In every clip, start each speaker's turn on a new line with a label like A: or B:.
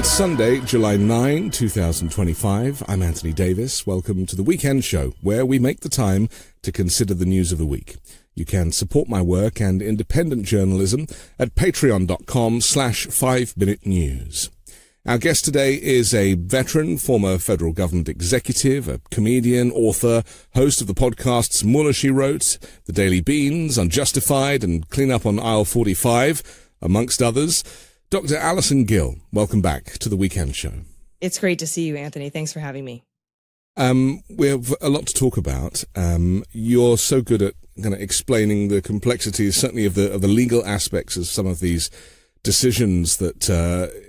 A: It's Sunday, July 9, 2025. I'm Anthony Davis. Welcome to the Weekend Show, where we make the time to consider the news of the week. You can support my work and independent journalism at patreon.com/5minutenews. Our guest today is a veteran, former federal government executive, a comedian, author, host of the podcasts Mueller, She Wrote, The Daily Beans, Unjustified, and Clean Up on Aisle 45, amongst others. Dr. Alison Gill, welcome back to the Weekend Show.
B: It's great to see you, Anthony. Thanks for having me.
A: We have a lot to talk about. You're so good at kind of explaining the complexities, certainly of the legal aspects of some of these decisions that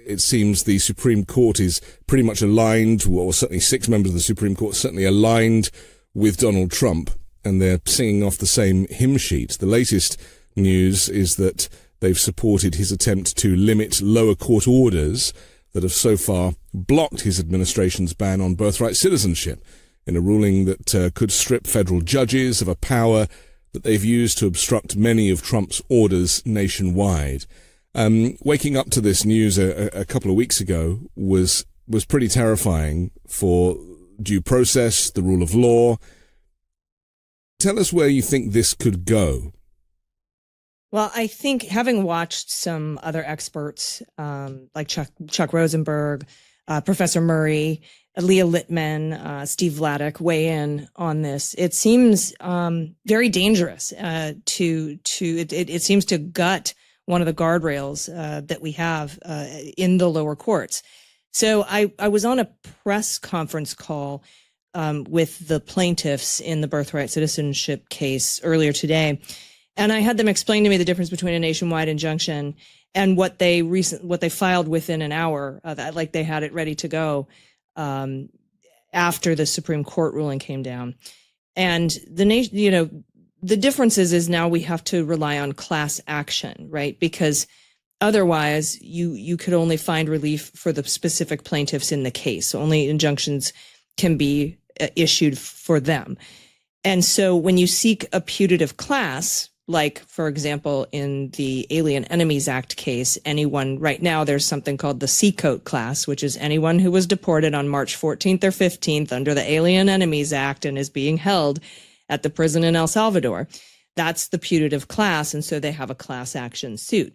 A: it seems the Supreme Court is pretty much aligned, or certainly 6 members of the Supreme Court certainly aligned with Donald Trump, and they're singing off the same hymn sheet. The latest news is that they've supported his attempt to limit lower court orders that have so far blocked his administration's ban on birthright citizenship in a ruling that could strip federal judges of a power that they've used to obstruct many of Trump's orders nationwide. Waking up to this news a couple of weeks ago was pretty terrifying for due process, the rule of law. Tell us where you think this could go.
B: Well, I think having watched some other experts like Chuck Rosenberg, Professor Murray, Leah Littman, Steve Vladeck weigh in on this, it seems very dangerous. It seems to gut one of the guardrails that we have in the lower courts. So I was on a press conference call with the plaintiffs in the birthright citizenship case earlier today. And I had them explain to me the difference between a nationwide injunction and what they filed within an hour, like they had it ready to go after the Supreme Court ruling came down. And the difference is now we have to rely on class action, right? Because otherwise you could only find relief for the specific plaintiffs in the case. So only injunctions can be issued for them. And so when you seek a putative class, like, for example, in the Alien Enemies Act case, anyone right now, there's something called the Seacoat class, which is anyone who was deported on March 14th or 15th under the Alien Enemies Act and is being held at the prison in El Salvador. That's the putative class. And so they have a class action suit.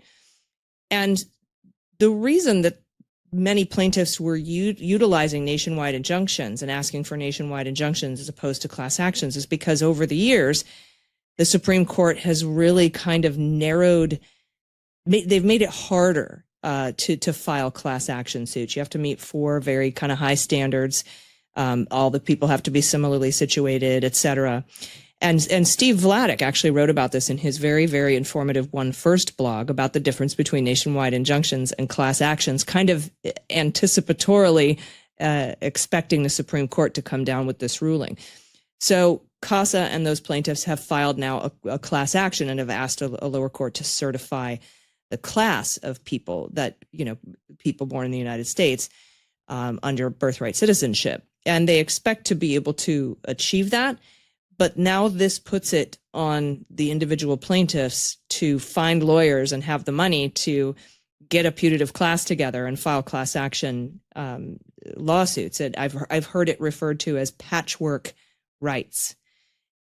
B: And the reason that many plaintiffs were utilizing nationwide injunctions and asking for nationwide injunctions as opposed to class actions is because over the years, the Supreme Court has really kind of they've made it harder to file class action suits. You have to meet 4 very kind of high standards. All the people have to be similarly situated, et cetera. And Steve Vladeck actually wrote about this in his very, very informative One First blog about the difference between nationwide injunctions and class actions, kind of anticipatorily expecting the Supreme Court to come down with this ruling. So CASA and those plaintiffs have filed now a class action and have asked a lower court to certify the class of people people born in the United States under birthright citizenship. And they expect to be able to achieve that. But now this puts it on the individual plaintiffs to find lawyers and have the money to get a putative class together and file class action lawsuits. And I've heard it referred to as patchwork rights.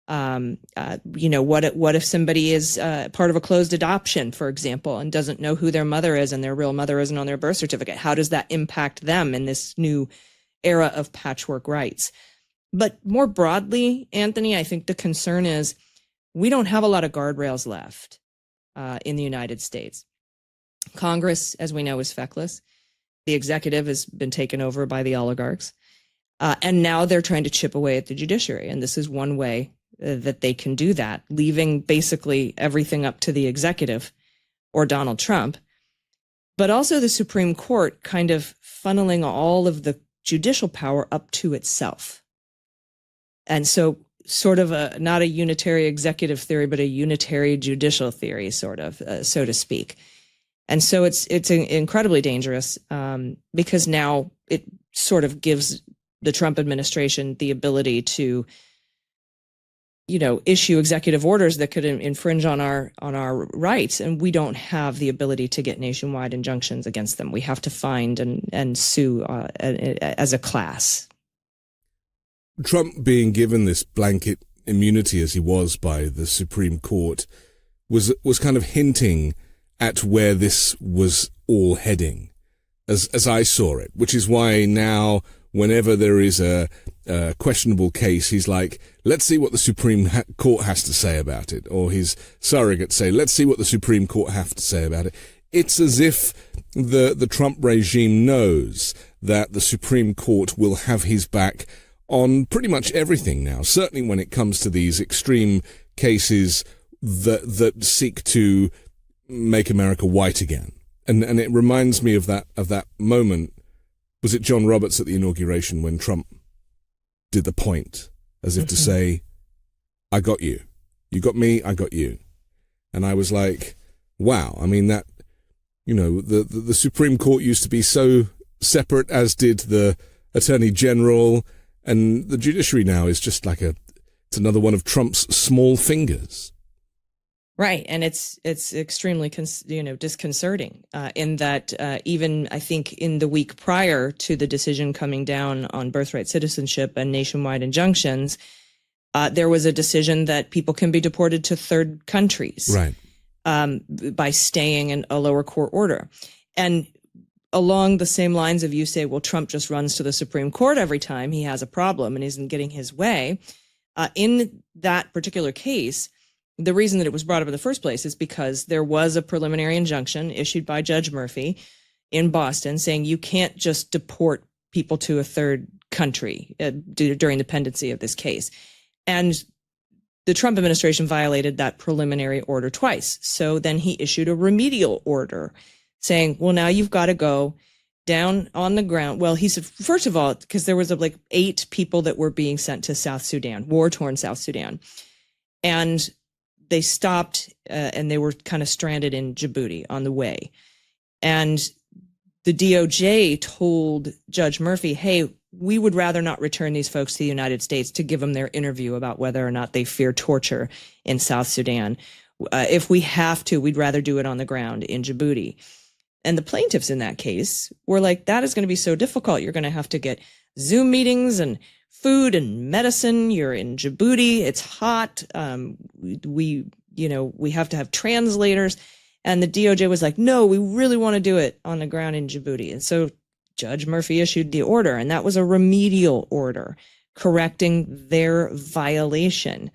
B: What if somebody is part of a closed adoption, for example, and doesn't know who their mother is and their real mother isn't on their birth certificate? How does that impact them in this new era of patchwork rights? But more broadly, Anthony, I think the concern is we don't have a lot of guardrails left in the United States. Congress, as we know, is feckless. The executive has been taken over by the oligarchs. And now they're trying to chip away at the judiciary. And this is one way that they can do that, leaving basically everything up to the executive or Donald Trump, but also the Supreme Court kind of funneling all of the judicial power up to itself. And so sort of not a unitary executive theory, but a unitary judicial theory, sort of, so to speak. And so it's incredibly dangerous because now it sort of gives the Trump administration the ability to issue executive orders that could infringe on our rights, and we don't have the ability to get nationwide injunctions against them. We have to find and sue as a class.
A: Trump being given this blanket immunity as he was by the Supreme Court was kind of hinting at where this was all heading, as I saw it, which is why now whenever there is a questionable case, he's like, let's see what the Supreme Court has to say about it. Or his surrogates say, let's see what the Supreme Court have to say about it. It's as if the Trump regime knows that the Supreme Court will have his back on pretty much everything now, certainly when it comes to these extreme cases that seek to make America white again. And it reminds me of that moment. Was it John Roberts at the inauguration when Trump did the point, as if to say, I got you. You got me, I got you. And I was like, wow. I mean, that, the Supreme Court used to be so separate, as did the Attorney General, and the judiciary now is just like it's another one of Trump's small fingers.
B: Right. And it's extremely, disconcerting in that even I think in the week prior to the decision coming down on birthright citizenship and nationwide injunctions, there was a decision that people can be deported to third countries,
A: right,
B: by staying in a lower court order. And along the same lines of, you say, well, Trump just runs to the Supreme Court every time he has a problem and isn't getting his way. In that particular case, the reason that it was brought up in the first place is because there was a preliminary injunction issued by Judge Murphy in Boston saying you can't just deport people to a third country during the pendency of this case. And the Trump administration violated that preliminary order twice. So then he issued a remedial order saying, well, now you've got to go down on the ground. Well, he said, first of all, because there was like 8 people that were being sent to South Sudan, war-torn South Sudan. And they stopped and they were kind of stranded in Djibouti on the way. And the DOJ told Judge Murphy, hey, we would rather not return these folks to the United States to give them their interview about whether or not they fear torture in South Sudan. If we have to, we'd rather do it on the ground in Djibouti. And the plaintiffs in that case were like, that is going to be so difficult. You're going to have to get Zoom meetings and food and medicine. You're in Djibouti. It's hot. We have to have translators. And the DOJ was like, no, we really want to do it on the ground in Djibouti. And so Judge Murphy issued the order, and that was a remedial order correcting their violation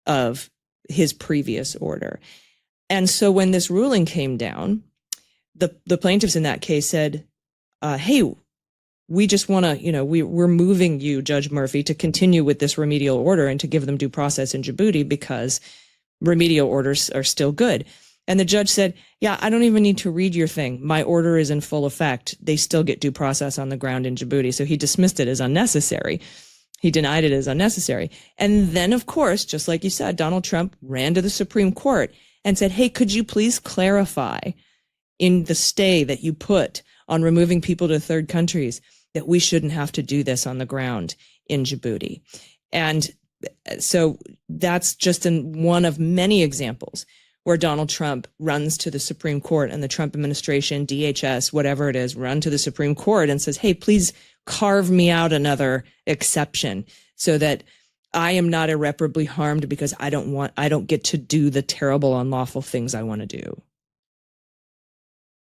B: of his previous order. And so when this ruling came down, the plaintiffs in that case said, hey, we just want to, we're moving you, Judge Murphy, to continue with this remedial order and to give them due process in Djibouti because remedial orders are still good. And the judge said, yeah, I don't even need to read your thing. My order is in full effect. They still get due process on the ground in Djibouti. So he dismissed it as unnecessary. He denied it as unnecessary. And then, of course, just like you said, Donald Trump ran to the Supreme Court and said, hey, could you please clarify in the stay that you put on removing people to third countries that we shouldn't have to do this on the ground in Djibouti? And so that's just one of many examples where Donald Trump runs to the Supreme Court and the Trump administration, DHS, whatever it is, run to the Supreme Court and says, hey, please carve me out another exception so that I am not irreparably harmed because I don't get to do the terrible, unlawful things I want to do.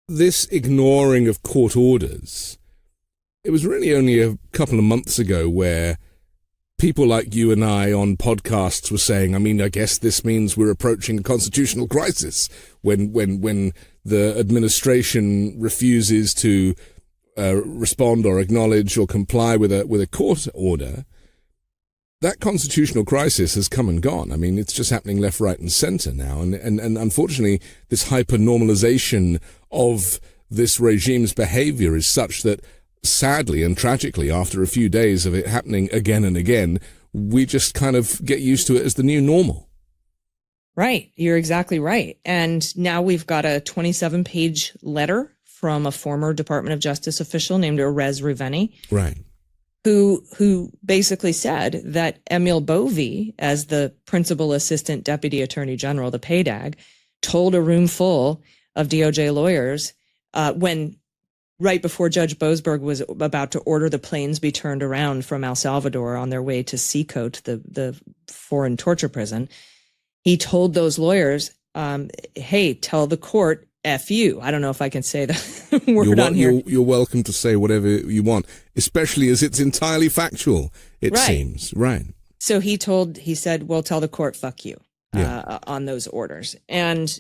A: This ignoring of court orders, it was really only a couple of months ago where people like you and I on podcasts were saying, I guess this means we're approaching a constitutional crisis when the administration refuses to respond or acknowledge or comply with a court order. That constitutional crisis has come and gone. It's just happening left, right, and center now. And unfortunately, this hyper-normalization of this regime's behavior is such that, sadly and tragically, after a few days of it happening again and again, we just kind of get used to it as the new normal.
B: Right. You're exactly right. And now we've got a 27-page letter from a former Department of Justice official named Erez Ruveni.
A: Right.
B: who basically said that Emil Bovee, as the principal assistant deputy attorney general, the PAYDAG, told a room full of DOJ lawyers when right before Judge Boasberg was about to order the planes be turned around from El Salvador on their way to Seacoast, the foreign torture prison, he told those lawyers, hey, tell the court F you. I don't know if I can say the word on here.
A: You're welcome to say whatever you want, especially as it's entirely factual, it seems. Right.
B: So he said, well, tell the court, fuck you, on those orders. And,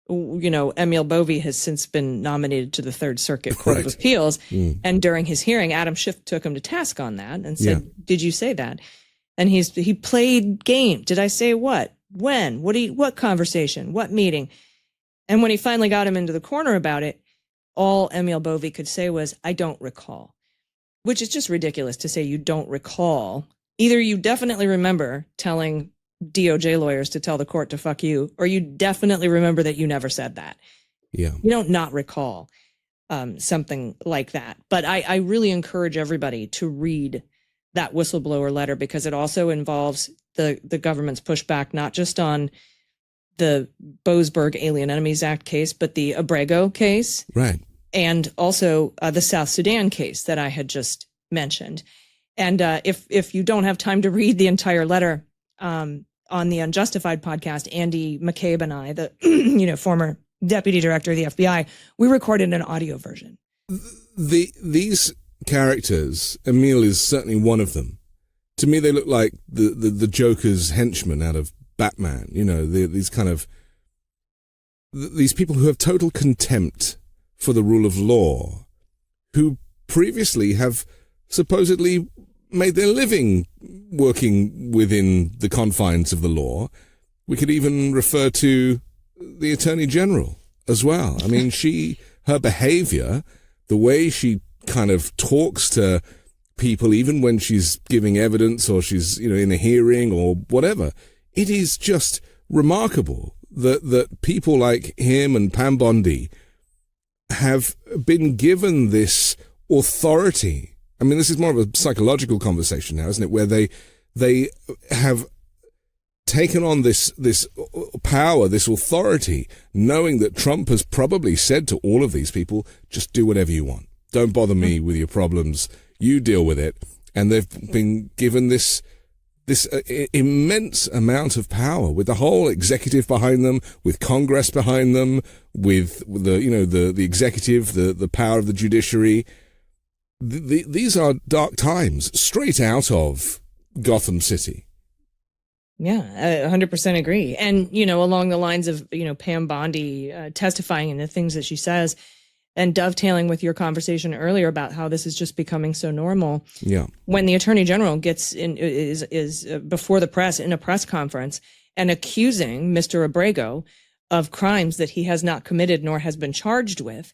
B: you know, Emil Bovee has since been nominated to the Third Circuit Court of Appeals. And during his hearing, Adam Schiff took him to task on that and said, did you say that? And he played game. Did I say what? When? What conversation? What meeting? And when he finally got him into the corner about it, all Emil Bovee could say was, I don't recall, which is just ridiculous to say you don't recall. Either you definitely remember telling DOJ lawyers to tell the court to fuck you, or you definitely remember that you never said that.
A: Yeah.
B: You don't not recall something like that. But I really encourage everybody to read that whistleblower letter, because it also involves the government's pushback, not just on the Boasberg Alien Enemies Act case, but the Abrego case.
A: Right.
B: And also the South Sudan case that I had just mentioned. And if you don't have time to read the entire letter, on the Unjustified podcast, Andy McCabe and I, the former deputy director of the FBI, we recorded an audio version.
A: These characters, Emil is certainly one of them. To me, they look like the Joker's henchmen out of Batman. You know, these people who have total contempt for the rule of law, who previously have supposedly made their living working within the confines of the law. We could even refer to the Attorney General as well. I mean, her behavior, the way she kind of talks to people, even when she's giving evidence or she's, in a hearing or whatever, it is just remarkable that people like him and Pam Bondi have been given this authority. I mean, this is more of a psychological conversation now, isn't it? Where they have taken on this power, this authority, knowing that Trump has probably said to all of these people, just do whatever you want. Don't bother me with your problems. You deal with it. And they've been given this immense amount of power, with the whole executive behind them, with Congress behind them, with the executive, the power of the judiciary. These are dark times, straight out of Gotham City.
B: Yeah, I 100% agree. And, along the lines of, Pam Bondi testifying and the things that she says, and dovetailing with your conversation earlier about how this is just becoming so normal.
A: Yeah.
B: When the Attorney General is before the press in a press conference and accusing Mr. Abrego of crimes that he has not committed nor has been charged with,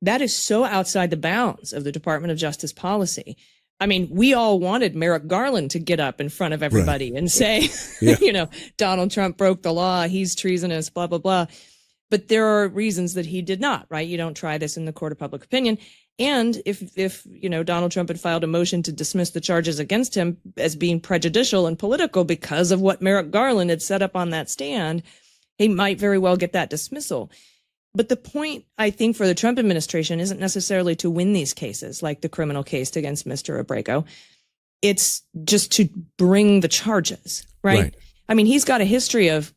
B: that is so outside the bounds of the Department of Justice policy. I mean, we all wanted Merrick Garland to get up in front of everybody and say, Donald Trump broke the law, he's treasonous, blah, blah, blah. But there are reasons that he did not, right? You don't try this in the court of public opinion. And if Donald Trump had filed a motion to dismiss the charges against him as being prejudicial and political because of what Merrick Garland had set up on that stand, he might very well get that dismissal. But the point, I think, for the Trump administration isn't necessarily to win these cases, like the criminal case against Mr. Abrego. It's just to bring the charges, right? I mean, he's got a history of,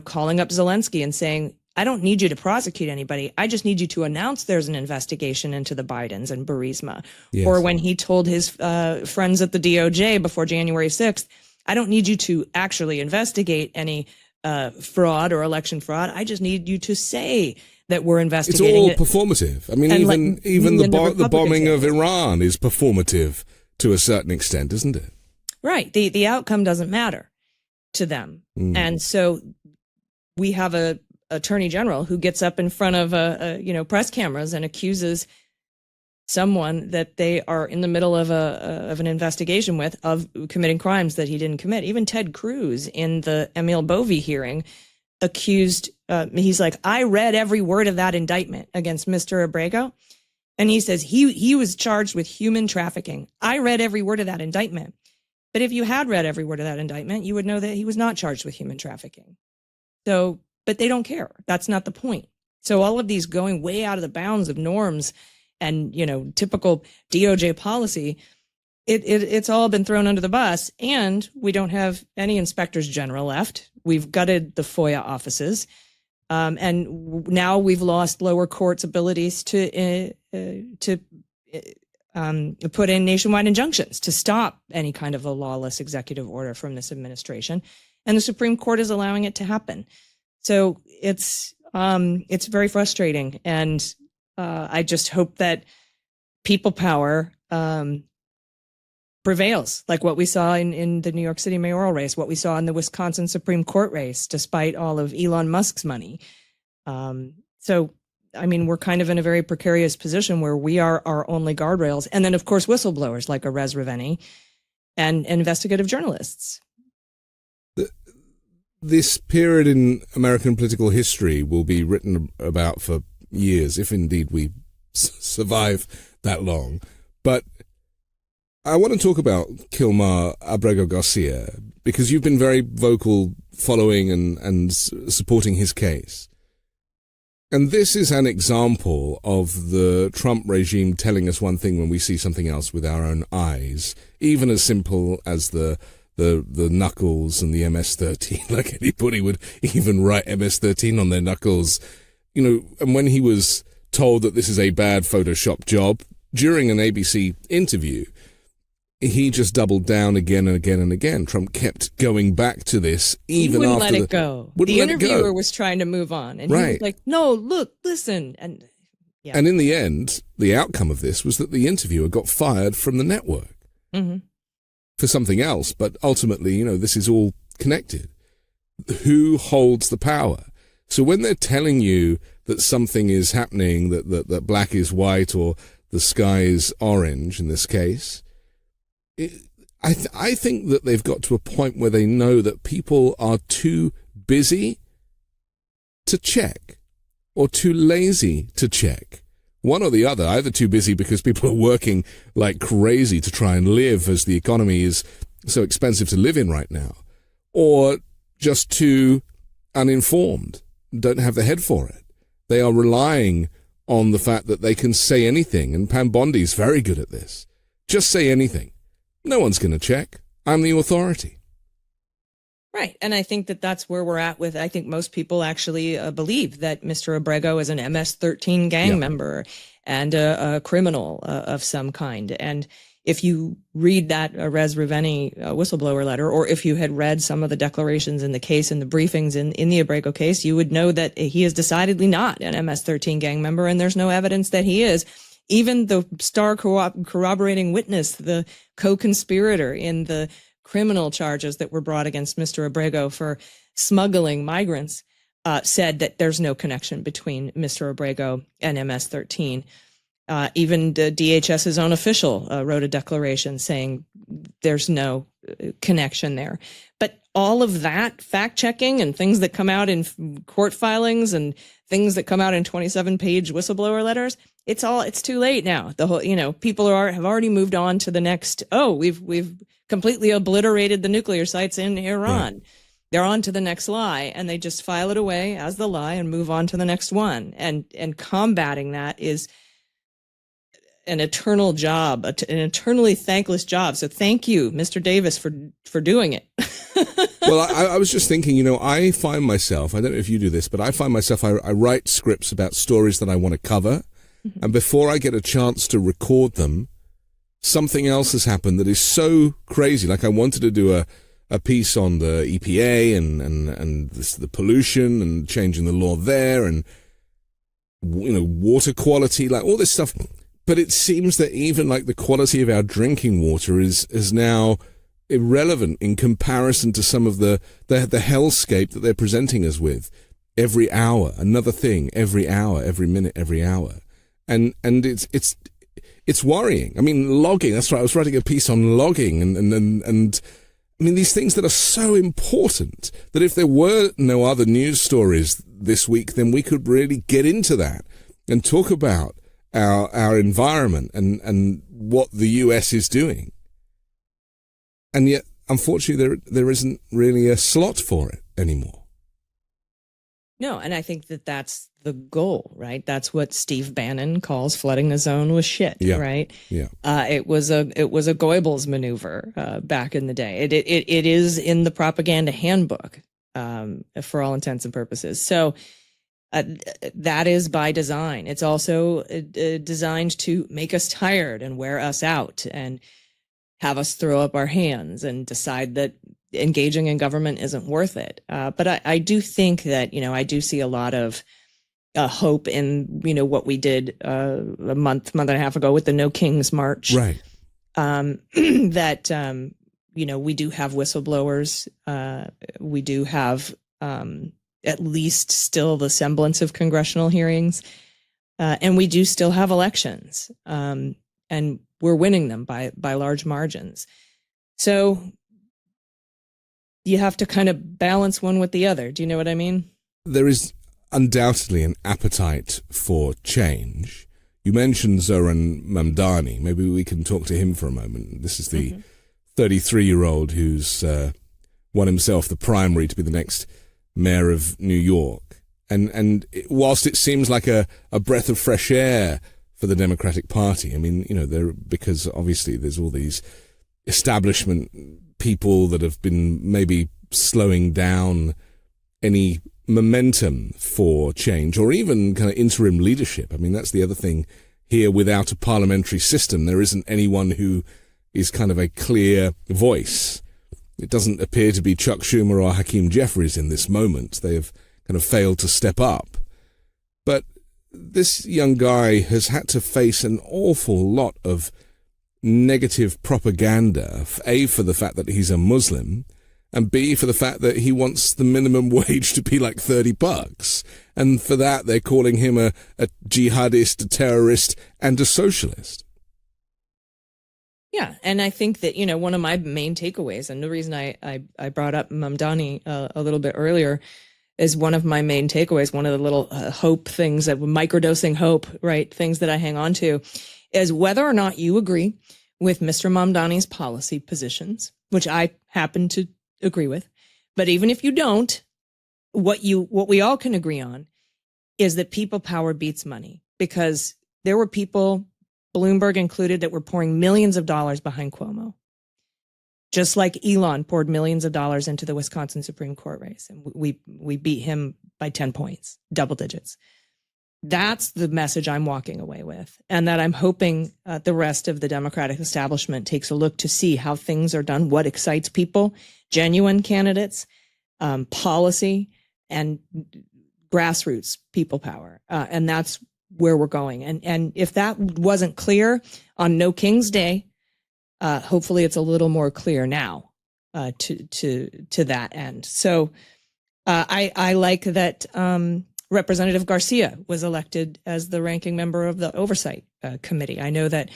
B: calling up Zelensky and saying, I don't need you to prosecute anybody. I just need you to announce there's an investigation into the Bidens and Burisma. Yes. Or when he told his friends at the DOJ before January 6th, I don't need you to actually investigate any fraud or election fraud. I just need you to say that we're investigating.
A: It's all performative. I mean, even the bombing of Iran is performative to a certain extent, isn't it?
B: Right. The outcome doesn't matter to them. And so we have a Attorney General who gets up in front of press cameras and accuses someone that they are in the middle of an investigation with of committing crimes that he didn't commit. Even Ted Cruz in the Emil Bovee hearing accused, he's like, I read every word of that indictment against Mr. Abrego, And he says he was charged with human trafficking. I read every word of that indictment. But if you had read every word of that indictment, you would know that he was not charged with human trafficking. So, but they don't care. That's not the point. So all of these going way out of the bounds of norms and, typical DOJ policy, it's all been thrown under the bus. And we don't have any inspectors general left. We've gutted the FOIA offices. And now we've lost lower courts' abilities to put in nationwide injunctions to stop any kind of a lawless executive order from this administration. And the Supreme Court is allowing it to happen. So it's very frustrating. And I just hope that people power prevails, like what we saw in the New York City mayoral race, what we saw in the Wisconsin Supreme Court race, despite all of Elon Musk's money. We're kind of in a very precarious position where we are our only guardrails. And then, of course, whistleblowers like Erez Reveni and investigative journalists.
A: This period in American political history will be written about for years, if indeed we survive that long. But I want to talk about Kilmar Abrego Garcia, because you've been very vocal following and supporting his case. And this is an example of the Trump regime telling us one thing when we see something else with our own eyes, even as simple as the knuckles and the MS-13. Like anybody would even write MS-13 on their knuckles. And when he was told that this is a bad Photoshop job during an ABC interview, he just doubled down again and again and again. Trump kept going back to this even
B: he wouldn't
A: after
B: let it go. The interviewer was trying to move on, and he was like, "No, look, listen." And
A: and in the end, the outcome of this was that the interviewer got fired from the network for something else. But ultimately, this is all connected. Who holds the power? So when they're telling you that something is happening, that black is white or the sky is orange in this case, I think that they've got to a point where they know that people are too busy to check or too lazy to check. One or the other, either too busy because people are working like crazy to try and live as the economy is so expensive to live in right now, or just too uninformed, don't have the head for it. They are relying on the fact that they can say anything, and Pam Bondi's very good at this. Just say anything. No one's going to check. I'm the authority.
B: Right. And I think that that's where we're at with, I think most people actually believe that Mr. Abrego is an MS-13 gang member and a criminal of some kind. And if you read that Erez Reveni whistleblower letter, or if you had read some of the declarations in the case and the briefings in the Abrego case, you would know that he is decidedly not an MS-13 gang member, and there's no evidence that he is. Even the star corroborating witness, the co-conspirator in the criminal charges that were brought against Mr. Abrego for smuggling migrants, said that there's no connection between Mr. Abrego and MS-13. Even the DHS's own official wrote a declaration saying there's no connection there. But all of that fact-checking and things that come out in court filings and things that come out in 27-page whistleblower letters, it's too late now. The whole, people have already moved on to the next. We've completely obliterated the nuclear sites in Iran. Right. They're on to the next lie, and they just file it away as the lie and move on to the next one. And combating that is an eternal job, an eternally thankless job. So thank you, Mr. Davis, for doing it.
A: Well, I was just thinking, I find myself, I don't know if you do this, but I find myself, I write scripts about stories that I want to cover. And before I get a chance to record them, something else has happened that is so crazy. Like I wanted to do a piece on the EPA and the pollution and changing the law there and, water quality, like all this stuff. But it seems that even like the quality of our drinking water is now irrelevant in comparison to some of the hellscape that they're presenting us with. Every hour, another thing, every hour, every minute, every hour. And it's worrying. I mean, logging, that's right. I was writing a piece on logging and I mean, these things that are so important that if there were no other news stories this week, then we could really get into that and talk about our environment and what the US is doing. And yet, unfortunately, there isn't really a slot for it anymore.
B: No, and I think that's the goal, right? That's what Steve Bannon calls flooding the zone with shit, right?
A: Yeah.
B: It was a Goebbels maneuver back in the day. It is in the propaganda handbook for all intents and purposes. So that is by design. It's also designed to make us tired and wear us out and have us throw up our hands and decide that engaging in government isn't worth it. But I do think that, I do see a lot of hope in, what we did a month and a half ago with the No Kings March.
A: Right.
B: That, we do have whistleblowers. We do have at least still the semblance of congressional hearings. And we do still have elections. And we're winning them by large margins. So you have to kind of balance one with the other. Do you know what I mean?
A: There is undoubtedly an appetite for change. You mentioned Zoran Mamdani. Maybe we can talk to him for a moment. This is the 33-year-old who's won himself the primary to be the next mayor of New York. And whilst it seems like a breath of fresh air for the Democratic Party, I mean, because obviously there's all these establishment people that have been maybe slowing down any momentum for change or even kind of interim leadership. I mean, that's the other thing here. Without a parliamentary system, there isn't anyone who is kind of a clear voice. It doesn't appear to be Chuck Schumer or Hakeem Jeffries in this moment. They have kind of failed to step up. But this young guy has had to face an awful lot of negative propaganda, A, for the fact that he's a Muslim, and B, for the fact that he wants the minimum wage to be like $30. And for that, they're calling him a jihadist, a terrorist, and a socialist.
B: Yeah, and I think that, one of my main takeaways, and the reason I brought up Mamdani a little bit earlier, is one of my main takeaways, one of the little hope things, that microdosing hope, right, things that I hang on to, is whether or not you agree with Mr. Mamdani's policy positions, which I happen to agree with. But even if you don't, what we all can agree on is that people power beats money, because there were people, Bloomberg included, that were pouring millions of dollars behind Cuomo. Just like Elon poured millions of dollars into the Wisconsin Supreme Court race. And we beat him by 10 points, double digits. That's the message I'm walking away with, and that I'm hoping the rest of the Democratic establishment takes a look to see how things are done, what excites people, genuine candidates, policy, and grassroots people power. And that's where we're going. And if that wasn't clear on No King's Day, hopefully it's a little more clear now to that end. So I like that Representative Garcia was elected as the ranking member of the Oversight Committee. I know that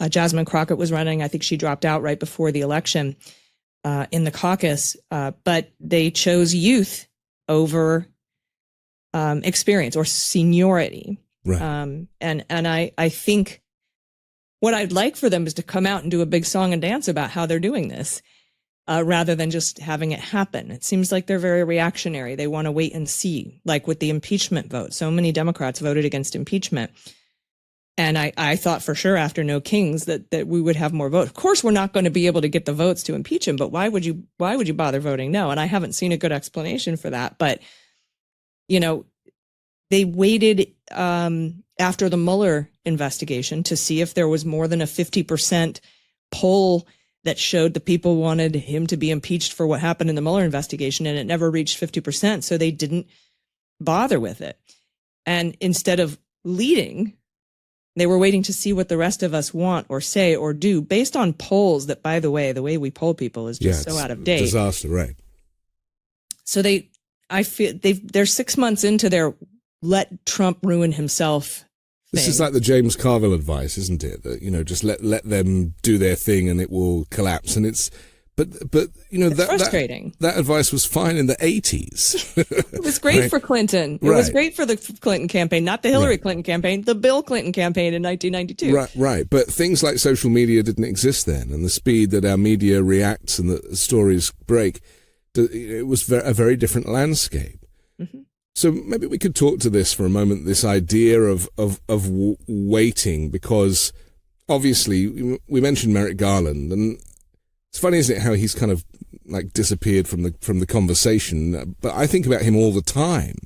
B: Jasmine Crockett was running. I think she dropped out right before the election in the caucus, but they chose youth over experience or seniority.
A: Right.
B: And I think what I'd like for them is to come out and do a big song and dance about how they're doing this, rather than just having it happen. It seems like they're very reactionary. They want to wait and see, like with the impeachment vote. So many Democrats voted against impeachment. And I thought for sure after No Kings that we would have more votes. Of course, we're not going to be able to get the votes to impeach him, but why would you bother voting no? And I haven't seen a good explanation for that. But, they waited after the Mueller investigation to see if there was more than a 50% poll that showed the people wanted him to be impeached for what happened in the Mueller investigation, and it never reached 50%. So they didn't bother with it. And instead of leading, they were waiting to see what the rest of us want or say or do based on polls that, by the way we poll people is just so out of date.
A: Disaster, right? So
B: I feel they're 6 months into their let Trump ruin himself
A: This
B: thing.
A: is like the James Carville advice, isn't it? That, just let them do their thing and it will collapse. And it's But
B: it's frustrating.
A: That advice was fine in the 80s.
B: It was great
A: right?
B: for Clinton. It was great for the Clinton campaign, not the Hillary Clinton campaign, the Bill Clinton campaign in 1992.
A: Right. But things like social media didn't exist then, and the speed that our media reacts and the stories break, it was a very different landscape. Mm-hmm. So maybe we could talk to this for a moment, this idea of waiting, because obviously we mentioned Merrick Garland, and it's funny, isn't it, how he's kind of like disappeared from the conversation. But I think about him all the time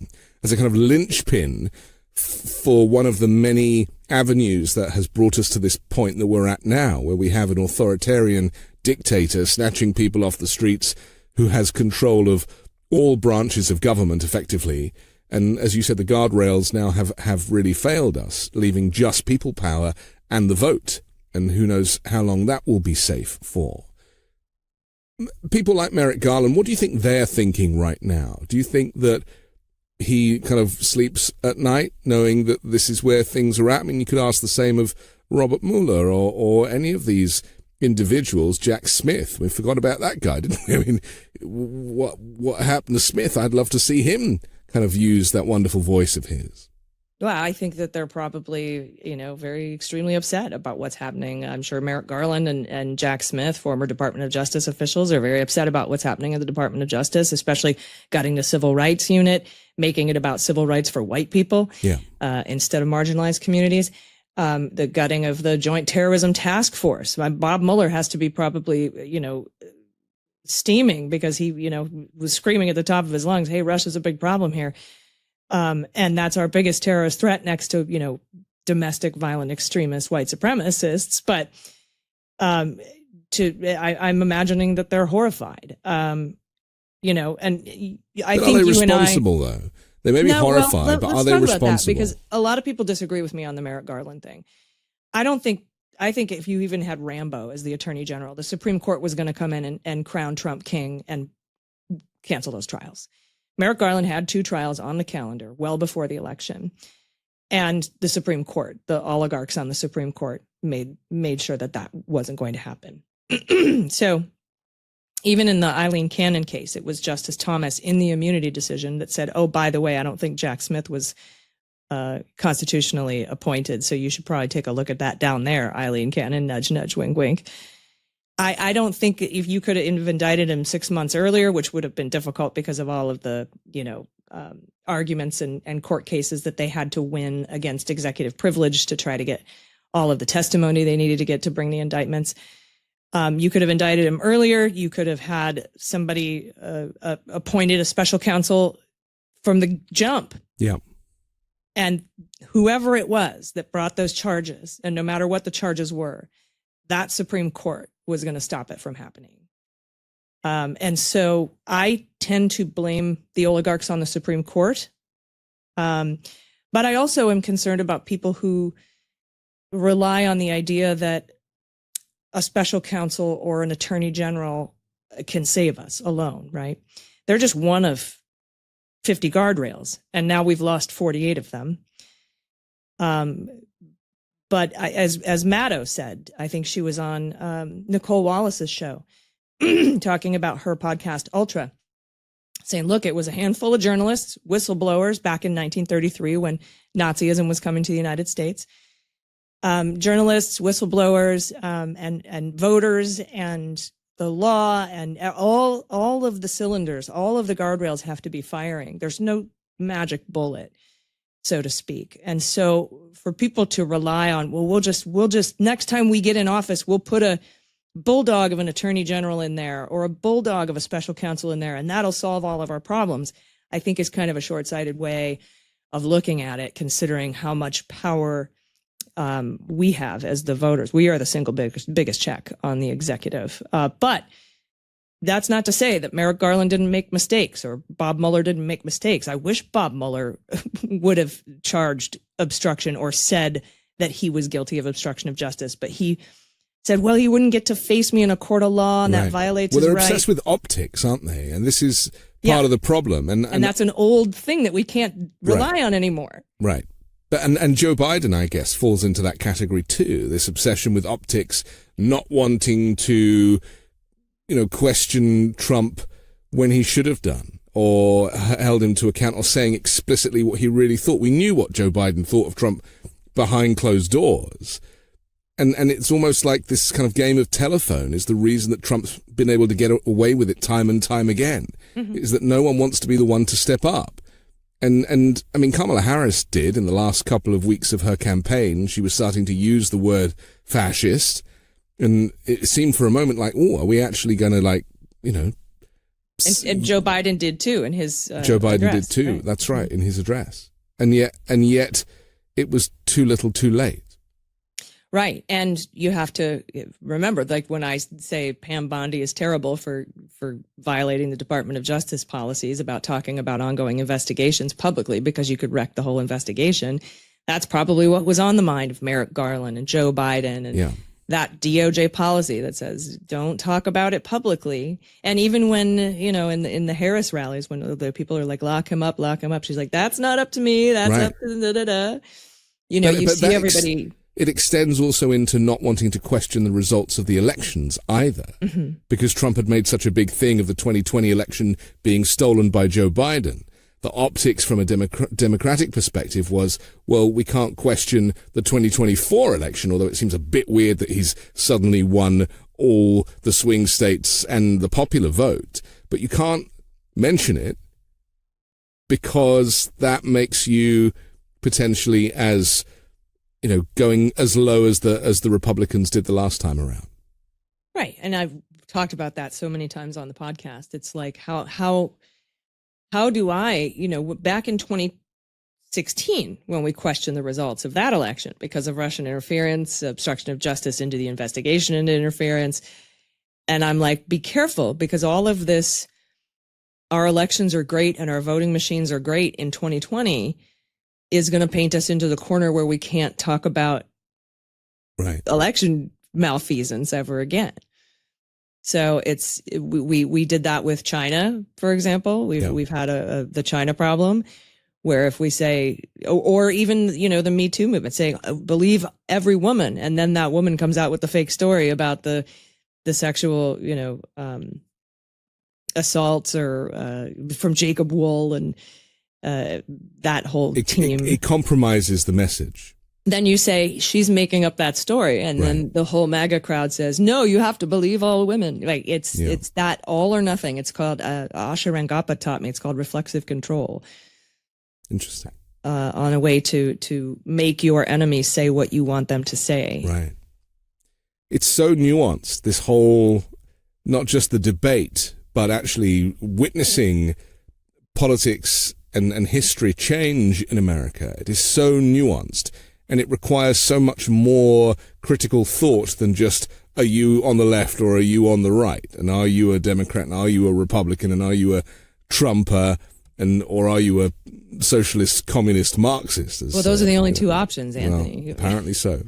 A: as a kind of linchpin for one of the many avenues that has brought us to this point that we're at now, where we have an authoritarian dictator snatching people off the streets who has control of all branches of government effectively. And as you said, the guardrails now have really failed us, leaving just people power and the vote. And who knows how long that will be safe for. People like Merrick Garland, what do you think they're thinking right now? Do you think that he kind of sleeps at night knowing that this is where things are at? I mean, you could ask the same of Robert Mueller or any of these individuals. Jack Smith, we forgot about that guy, didn't we? I mean, what happened to Smith? I'd love to see him kind of use that wonderful voice of his.
B: Well, I think that they're probably, very extremely upset about what's happening. I'm sure Merrick Garland and Jack Smith, former Department of Justice officials, are very upset about what's happening in the Department of Justice, especially gutting the Civil Rights Unit, making it about civil rights for white people instead of marginalized communities. The gutting of the Joint Terrorism Task Force. Bob Mueller has to be probably, steaming because he, was screaming at the top of his lungs, hey, Russia's a big problem here. And that's our biggest terrorist threat next to, domestic violent extremist white supremacists. But I'm imagining that they're horrified, and I think
A: are they responsible, though? They may be horrified, but are they responsible?
B: Because a lot of people disagree with me on the Merrick Garland thing. I think if you even had Rambo as the Attorney General, the Supreme Court was going to come in and crown Trump king and cancel those trials. Merrick Garland had 2 trials on the calendar well before the election. And the Supreme Court, the oligarchs on the Supreme Court made sure that wasn't going to happen. So even in the Eileen Cannon case, it was Justice Thomas in the immunity decision that said, oh, by the way, I don't think Jack Smith was constitutionally appointed. So you should probably take a look at that down there, Eileen Cannon, nudge, nudge, wink, wink. I don't think if you could have indicted him 6 months earlier, which would have been difficult because of all of the, arguments and court cases that they had to win against executive privilege to try to get all of the testimony they needed to get to bring the indictments. You could have indicted him earlier. You could have had somebody appointed a special counsel from the jump.
A: Yeah.
B: And whoever it was that brought those charges, and no matter what the charges were, that Supreme Court was going to stop it from happening. And so I tend to blame the oligarchs on the Supreme Court. But I also am concerned about people who rely on the idea that a special counsel or an attorney general can save us alone, right? They're just one of 50 guardrails, and now we've lost 48 of them. But as Maddow said, I think she was on Nicole Wallace's show talking about her podcast, Ultra, saying, look, it was a handful of journalists, whistleblowers back in 1933 when Nazism was coming to the United States. Journalists, whistleblowers, and voters and the law and all of the cylinders, all of the guardrails have to be firing. There's no magic bullet, so to speak. And so for people to rely on, well, we'll just next time we get in office, we'll put a bulldog of an attorney general in there or a bulldog of a special counsel in there, and that'll solve all of our problems, I think is kind of a short-sighted way of looking at it, considering how much power we have as the voters. We are the single biggest check on the executive. But that's not to say that Merrick Garland didn't make mistakes or Bob Mueller didn't make mistakes. I wish Bob Mueller would have charged obstruction or said that he was guilty of obstruction of justice, but he said, well, he wouldn't get to face me in a court of law, and that violates his right.
A: Well, they're obsessed with optics, aren't they? And this is part of the problem. And
B: that's an old thing that we can't rely on anymore.
A: Right. And Joe Biden, I guess, falls into that category too. This obsession with optics, not wanting to, question Trump when he should have done, or held him to account, or saying explicitly what he really thought. We knew what Joe Biden thought of Trump behind closed doors. And it's almost like this kind of game of telephone is the reason that Trump's been able to get away with it time and time again, is that no one wants to be the one to step up. And I mean, Kamala Harris did in the last couple of weeks of her campaign. She was starting to use the word fascist. And it seemed for a moment like, oh, are we actually going to
B: And Joe Biden did too in his
A: Joe Biden
B: address,
A: did too.
B: right?
A: That's right, in his address. And yet it was too little too late.
B: Right. And you have to remember, like when I say Pam Bondi is terrible for violating the Department of Justice policies about talking about ongoing investigations publicly because you could wreck the whole investigation, that's probably what was on the mind of Merrick Garland and Joe Biden and that DOJ policy that says don't talk about it publicly. And even when, in the Harris rallies, when the people are like, lock him up, she's like, that's not up to me. That's up to da-da-da. You see everybody...
A: It extends also into not wanting to question the results of the elections either, because Trump had made such a big thing of the 2020 election being stolen by Joe Biden. The optics from a Democratic perspective was, well, we can't question the 2024 election, although it seems a bit weird that he's suddenly won all the swing states and the popular vote. But you can't mention it because that makes you potentially going as low as the Republicans did the last time around.
B: Right. And I've talked about that so many times on the podcast. It's like, how do I, back in 2016, when we questioned the results of that election because of Russian interference, obstruction of justice into the investigation into interference. And I'm like, be careful, because all of this, our elections are great and our voting machines are great in 2020, is going to paint us into the corner where we can't talk about election malfeasance ever again. So we did that with China, for example. We've had the China problem, where if we say, or even the Me Too movement, saying believe every woman, and then that woman comes out with the fake story about the sexual assaults or from Jacob Wool and that whole team.
A: It compromises the message.
B: Then you say she's making up that story, and then the whole MAGA crowd says, no, you have to believe all women. Like it's that all or nothing. It's called Asha Rangappa taught me. It's called reflexive control.
A: Interesting.
B: On a way to make your enemy say what you want them to say.
A: Right. It's so nuanced, this whole, not just the debate, but actually witnessing politics and history change in America. It is so nuanced, and it requires so much more critical thought than just, are you on the left or are you on the right? And are you a Democrat and are you a Republican and are you a Trumper or are you a socialist, communist, Marxist?
B: Well, those are the only two options, Anthony.
A: Well, apparently so.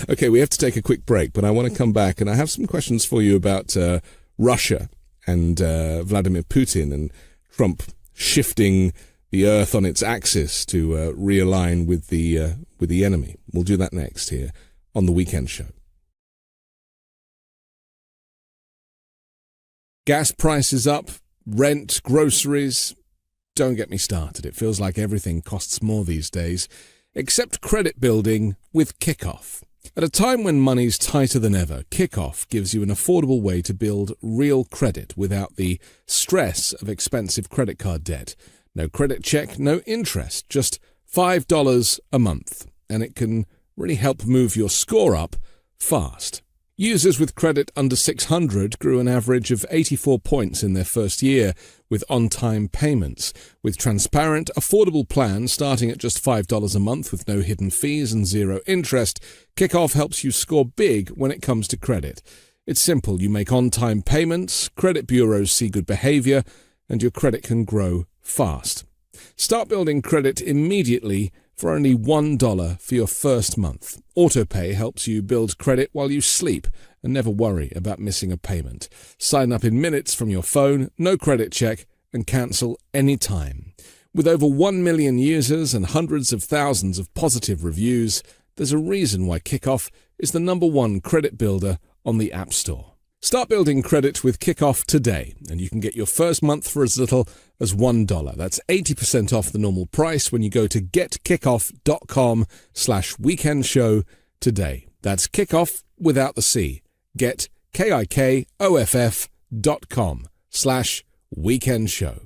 A: Okay, we have to take a quick break, but I want to come back and I have some questions for you about Russia and Vladimir Putin and Trump shifting the earth on its axis to realign with the enemy. We'll do that next here on The Weekend Show. Gas prices up, rent, groceries. Don't get me started. It feels like everything costs more these days, except credit building with Kickoff. At a time when money's tighter than ever, Kickoff gives you an affordable way to build real credit without the stress of expensive credit card debt. No credit check, no interest, just $5 a month. And it can really help move your score up fast. Users with credit under 600 grew an average of 84 points in their first year with on-time payments. With transparent, affordable plans starting at just $5 a month with no hidden fees and zero interest, Kickoff helps you score big when it comes to credit. It's simple. You make on-time payments, credit bureaus see good behavior, and your credit can grow fast. Start building credit immediately for only $1 for your first month. AutoPay helps you build credit while you sleep and never worry about missing a payment. Sign up in minutes from your phone, no credit check, and cancel anytime. With over 1 million users and hundreds of thousands of positive reviews, there's a reason why Kickoff is the #1 credit builder on the App Store. Start building credit with Kickoff today, and you can get your first month for as little as $1. That's 80% off the normal price when you go to getkickoff.com/weekendshow today. That's Kickoff without the C. Get KIKOFF.com/weekendshow.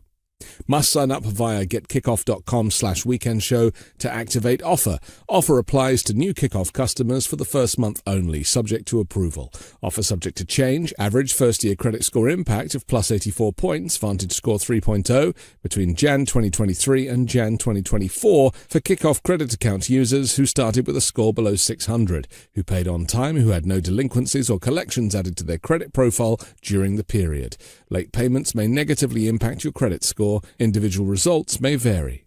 A: Must sign up via getkickoff.com/weekendshow to activate offer. Offer applies to new Kickoff customers for the first month only, subject to approval. Offer subject to change. Average first-year credit score impact of plus 84 points, Vantage score 3.0, between Jan 2023 and Jan 2024 for Kickoff credit account users who started with a score below 600, who paid on time, who had no delinquencies or collections added to their credit profile during the period. Late payments may negatively impact your credit score. Individual results may vary.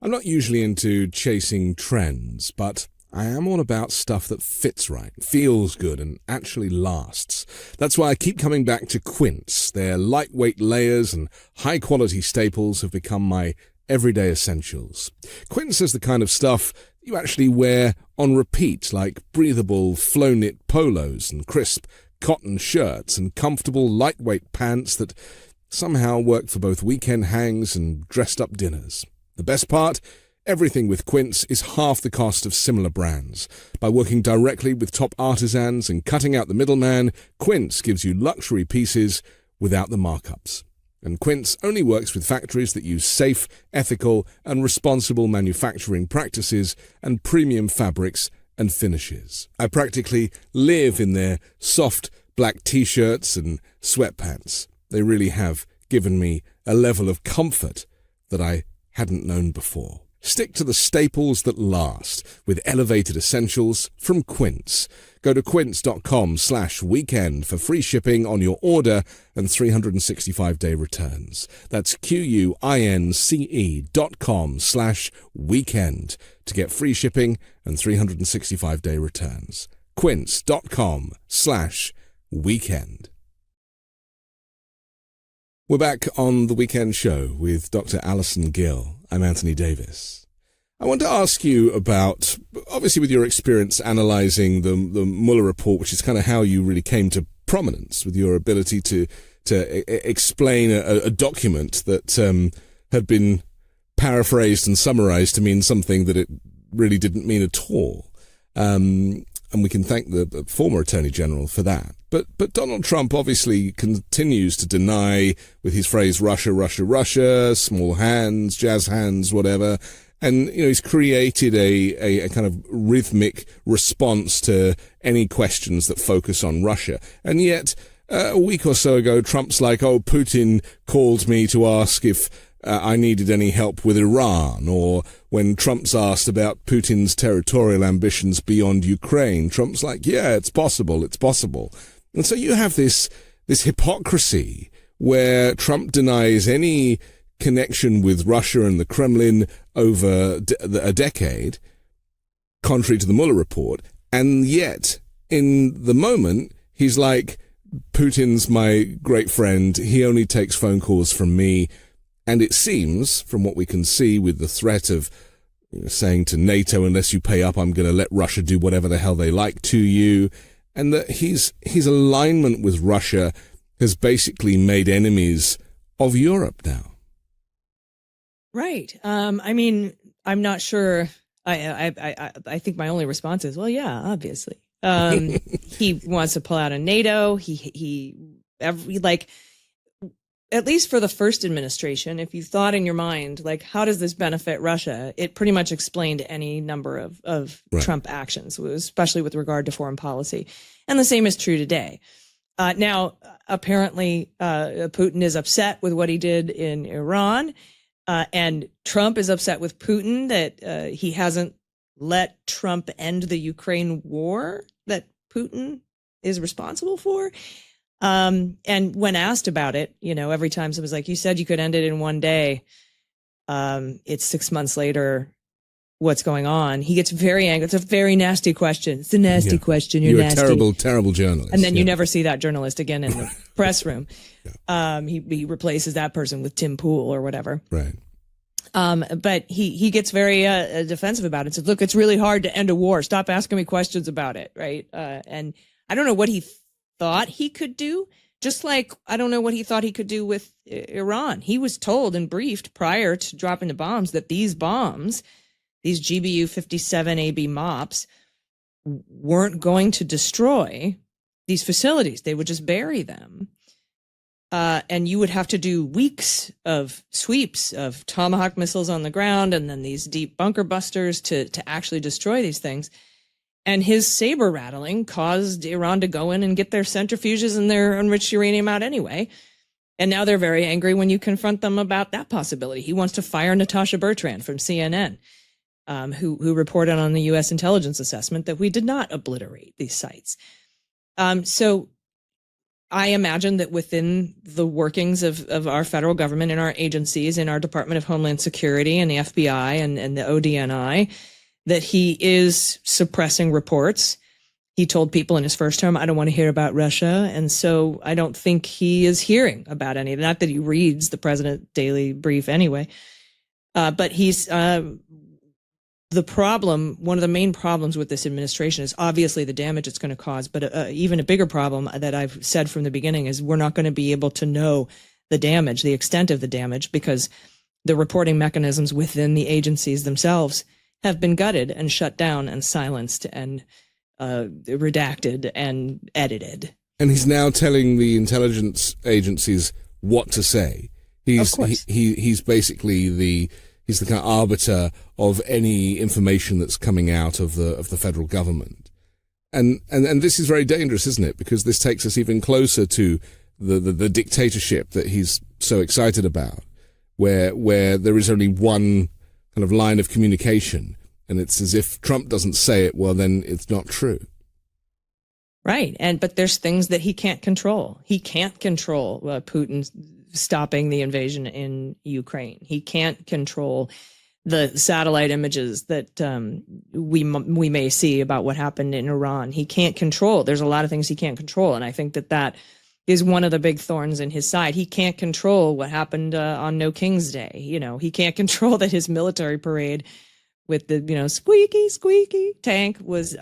A: I'm not usually into chasing trends, but I am all about stuff that fits right, feels good, and actually lasts. That's why I keep coming back to quints. Their lightweight layers and high-quality staples have become my everyday essentials. Quints is the kind of stuff you actually wear on repeat, like breathable, flow-knit polos and crisp cotton shirts and comfortable, lightweight pants that somehow work for both weekend hangs and dressed-up dinners. The best part? Everything with quints is half the cost of similar brands. By working directly with top artisans and cutting out the middleman, quints gives you luxury pieces without the markups. And quints only works with factories that use safe, ethical, and responsible manufacturing practices and premium fabrics and finishes. I practically live in their soft black t-shirts and sweatpants. They really have given me a level of comfort that I hadn't known before. Stick to the staples that last with elevated essentials from Quints. Go to quints.com/weekend for free shipping on your order and 365-day returns. That's QUINCE.com/weekend to get free shipping and 365-day returns. Quints.com/weekend. We're back on the Weekend Show with Dr. Alison Gill. I'm Anthony Davis. I want to ask you about, obviously with your experience analysing the Mueller report, which is kind of how you really came to prominence with your ability to explain a document that had been paraphrased and summarised to mean something that it really didn't mean at all. And we can thank the former Attorney General for that. But Donald Trump obviously continues to deny with his phrase, Russia, Russia, Russia, small hands, jazz hands, whatever. And, you know, he's created a kind of rhythmic response to any questions that focus on Russia. And yet, a week or so ago, Trump's like, oh, Putin called me to ask if I needed any help with Iran, or when Trump's asked about Putin's territorial ambitions beyond Ukraine, Trump's like, yeah, it's possible. And so you have this hypocrisy where Trump denies any connection with Russia and the Kremlin over a decade, contrary to the Mueller report, and yet in the moment he's like, Putin's my great friend, he only takes phone calls from me. And it seems, from what we can see with the threat of saying to NATO, unless you pay up, I'm going to let Russia do whatever the hell they like to you, and that his alignment with Russia has basically made enemies of Europe now.
B: Right. I mean, I'm not sure. I think my only response is, well, yeah, obviously. He wants to pull out of NATO. At least for the first administration, if you thought in your mind, like, how does this benefit Russia? It pretty much explained any number of
A: Right.
B: Trump actions, especially with regard to foreign policy. And the same is true today. Now, apparently, Putin is upset with what he did in Iran. And Trump is upset with Putin that he hasn't let Trump end the Ukraine war that Putin is responsible for. And when asked about it, every time someone's like, you said you could end it in one day. It's 6 months later. What's going on? He gets very angry. It's a very nasty question. It's a nasty question. You're nasty.
A: A terrible, terrible journalist.
B: And then you never see that journalist again in the press room. He replaces that person with Tim Pool or whatever.
A: Right.
B: But he gets very defensive about it. Says, look, it's really hard to end a war. Stop asking me questions about it. Right. And I don't know what he thought he could do. Just like I don't know what he thought he could do with Iran. He was told and briefed prior to dropping the bombs that these bombs, these GBU-57AB MOPS, weren't going to destroy these facilities. They would just bury them. And you would have to do weeks of sweeps of Tomahawk missiles on the ground and then these deep bunker busters to actually destroy these things. And his saber rattling caused Iran to go in and get their centrifuges and their enriched uranium out anyway. And now they're very angry when you confront them about that possibility. He wants to fire Natasha Bertrand from CNN, who reported on the U.S. intelligence assessment that we did not obliterate these sites. So I imagine that within the workings of our federal government and our agencies, in our Department of Homeland Security and the FBI and the ODNI, that he is suppressing reports. He told people in his first term, I don't want to hear about Russia. And so I don't think he is hearing about any, not that he reads the president daily brief anyway. But he's, the problem, one of the main problems with this administration is obviously the damage it's going to cause. But even a bigger problem that I've said from the beginning is we're not going to be able to know the damage, the extent of the damage, because the reporting mechanisms within the agencies themselves have been gutted and shut down and silenced and redacted and edited.
A: And he's now telling the intelligence agencies what to say. He's basically he's the kind of arbiter of any information that's coming out of the federal government. And this is very dangerous, isn't it? Because this takes us even closer to the dictatorship that he's so excited about, where there is only one kind of line of communication, and it's as if Trump doesn't say it, well, then it's not true.
B: Right. But there's things that he can't control. He can't control Putin stopping the invasion in Ukraine. He can't control the satellite images that we may see about what happened in Iran. He can't control. There's a lot of things he can't control. And I think that is one of the big thorns in his side. He can't control what happened on No King's Day. He can't control that his military parade with the, squeaky tank was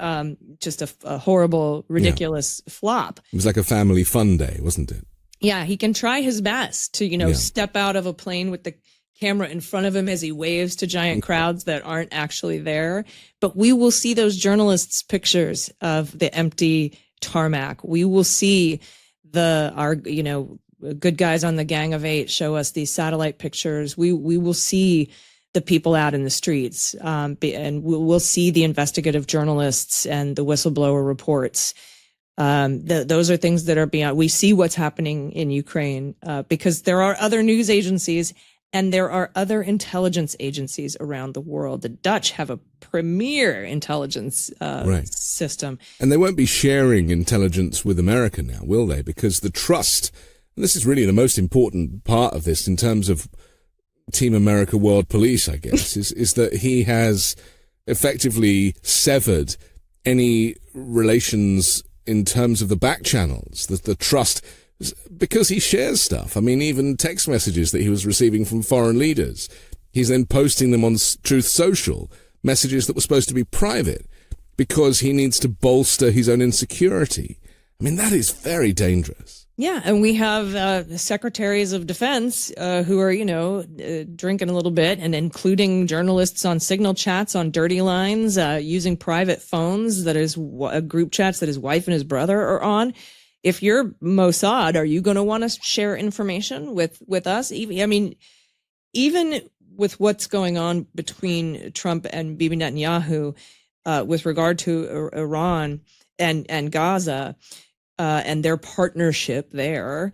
B: just a horrible, ridiculous flop.
A: It was like a family fun day, wasn't it?
B: Yeah, he can try his best to, step out of a plane with the camera in front of him as he waves to giant crowds that aren't actually there. But we will see those journalists' pictures of the empty tarmac. We will see our good guys on the Gang of Eight show us these satellite pictures. We will see the people out in the streets, and we'll see the investigative journalists and the whistleblower reports. Those are things that are beyond. We see what's happening in Ukraine because there are other news agencies and there are other intelligence agencies around the world. The Dutch have a premier intelligence system.
A: And they won't be sharing intelligence with America now, will they? Because the trust, and this is really the most important part of this in terms of Team America World Police, I guess, is that he has effectively severed any relations in terms of the back channels, the trust, because he shares stuff. I mean, even text messages that he was receiving from foreign leaders, he's then posting them on Truth Social, messages that were supposed to be private, because he needs to bolster his own insecurity. I mean, that is very dangerous.
B: Yeah, and we have secretaries of defense who are, drinking a little bit and including journalists on signal chats on dirty lines, using private phones that is group chats that his wife and his brother are on. If you're Mossad, are you going to want to share information with us? Even with what's going on between Trump and Bibi Netanyahu with regard to Iran and Gaza, and their partnership there,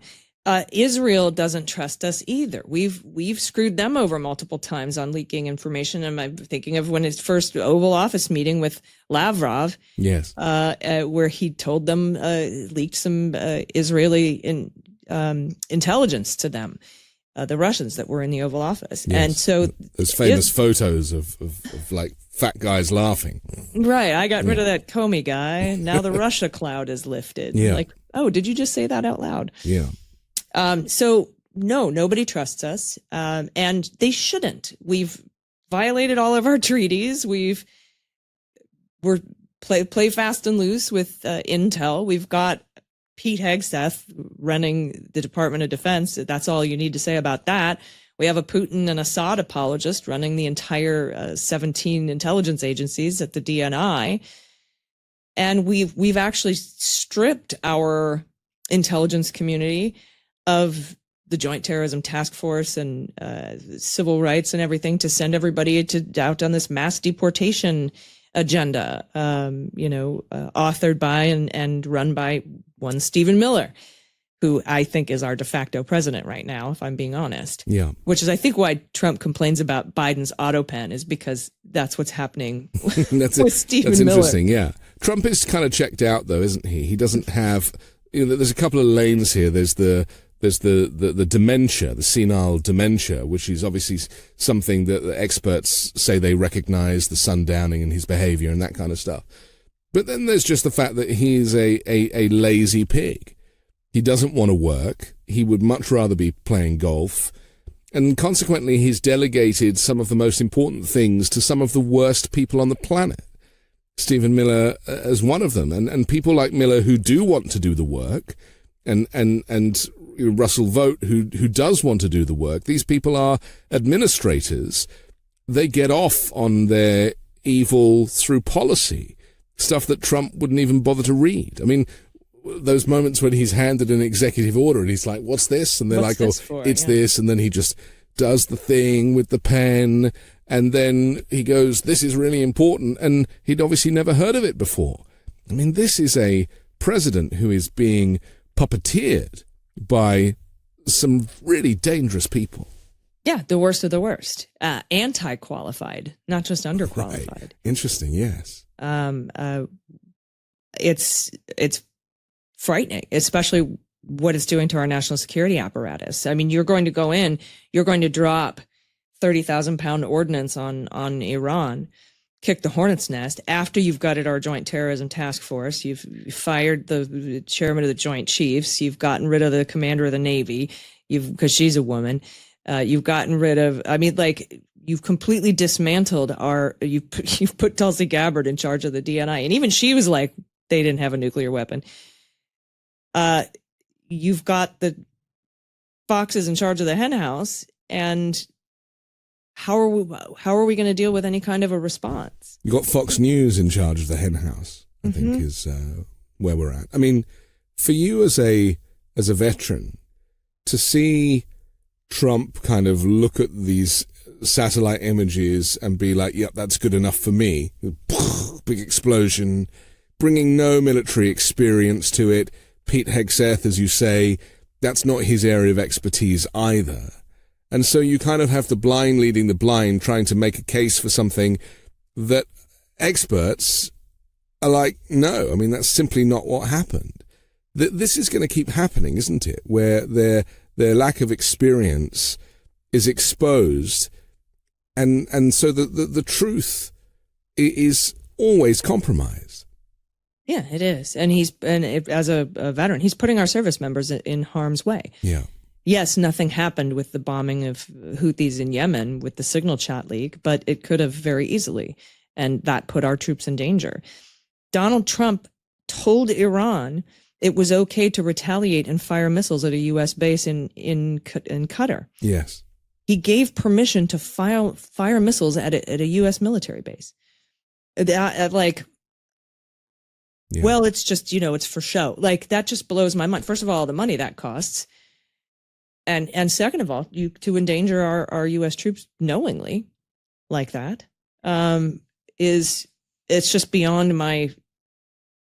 B: Israel doesn't trust us either. We've screwed them over multiple times on leaking information. And I'm thinking of when his first Oval Office meeting with Lavrov,
A: yes,
B: where he told them leaked some Israeli intelligence to them, the Russians that were in the Oval Office, yes. And so
A: those famous photos of like fat guys laughing.
B: Right. I got rid of that Comey guy. Now the Russia cloud is lifted.
A: Yeah.
B: Like, oh, did you just say that out loud?
A: Yeah.
B: So no, nobody trusts us. And they shouldn't. We've violated all of our treaties. We're play fast and loose with intel. We've got Pete Hegseth running the Department of Defense. That's all you need to say about that. We have a Putin and Assad apologist running the entire 17 intelligence agencies at the DNI. And we've actually stripped our intelligence community of the Joint Terrorism Task Force and civil rights and everything to send everybody out on this mass deportation agenda, authored by and run by one Stephen Miller, who I think is our de facto president right now, if I'm being honest.
A: Yeah.
B: Which is, I think, why Trump complains about Biden's auto pen, is because that's what's happening with Stephen Miller.
A: That's interesting, yeah. Trump is kind of checked out, though, isn't he? He doesn't have, there's a couple of lanes here. There's the dementia, the senile dementia, which is obviously something that the experts say they recognize, the sundowning in his behavior and that kind of stuff. But then there's just the fact that he's a lazy pig. He doesn't want to work. He would much rather be playing golf. And consequently, he's delegated some of the most important things to some of the worst people on the planet. Stephen Miller as one of them. And people like Miller who do want to do the work, and Russell Vogt who does want to do the work. These people are administrators. They get off on their evil through policy, stuff that Trump wouldn't even bother to read. I mean, those moments when he's handed an executive order and he's like, what's this? And they're like, it's this. And then he just does the thing with the pen. And then he goes, this is really important. And he'd obviously never heard of it before. I mean, this is a president who is being puppeteered by some really dangerous people.
B: Yeah, the worst of the worst. Anti-qualified, not just underqualified.
A: Right. Interesting, yes.
B: It's frightening, especially what it's doing to our national security apparatus. I mean, you're going to go in, you're going to drop 30,000-pound ordnance on Iran, kick the hornet's nest after you've gutted our Joint Terrorism Task Force. You've fired the chairman of the Joint Chiefs. You've gotten rid of the commander of the Navy, because she's a woman. You've gotten rid of, you've completely dismantled you've put Tulsi Gabbard in charge of the DNI. And even she was like, they didn't have a nuclear weapon. You've got the foxes in charge of the hen house, and how are we going to deal with any kind of a response?
A: You got Fox News in charge of the hen house, I think is where we're at. I mean, for you as a veteran, to see Trump kind of look at these satellite images and be like, yep, that's good enough for me. Big explosion, bringing no military experience to it. Pete Hegseth, as you say, that's not his area of expertise either. And so you kind of have the blind leading the blind, trying to make a case for something that experts are like, no, I mean, that's simply not what happened. This is going to keep happening, isn't it? Where their lack of experience is exposed. And so the truth is always compromised.
B: Yeah, it is. And as a veteran, he's putting our service members in harm's way.
A: Yeah.
B: Yes, nothing happened with the bombing of Houthis in Yemen with the signal chat leak, but it could have very easily. And that put our troops in danger. Donald Trump told Iran it was okay to retaliate and fire missiles at a U.S. base in Qatar. Yes. He gave permission to fire missiles at a U.S. military base. Yeah. Well, it's just, it's for show. That just blows my mind. First of all, the money that costs. And second of all, to endanger our U.S. troops knowingly like that, it's just beyond my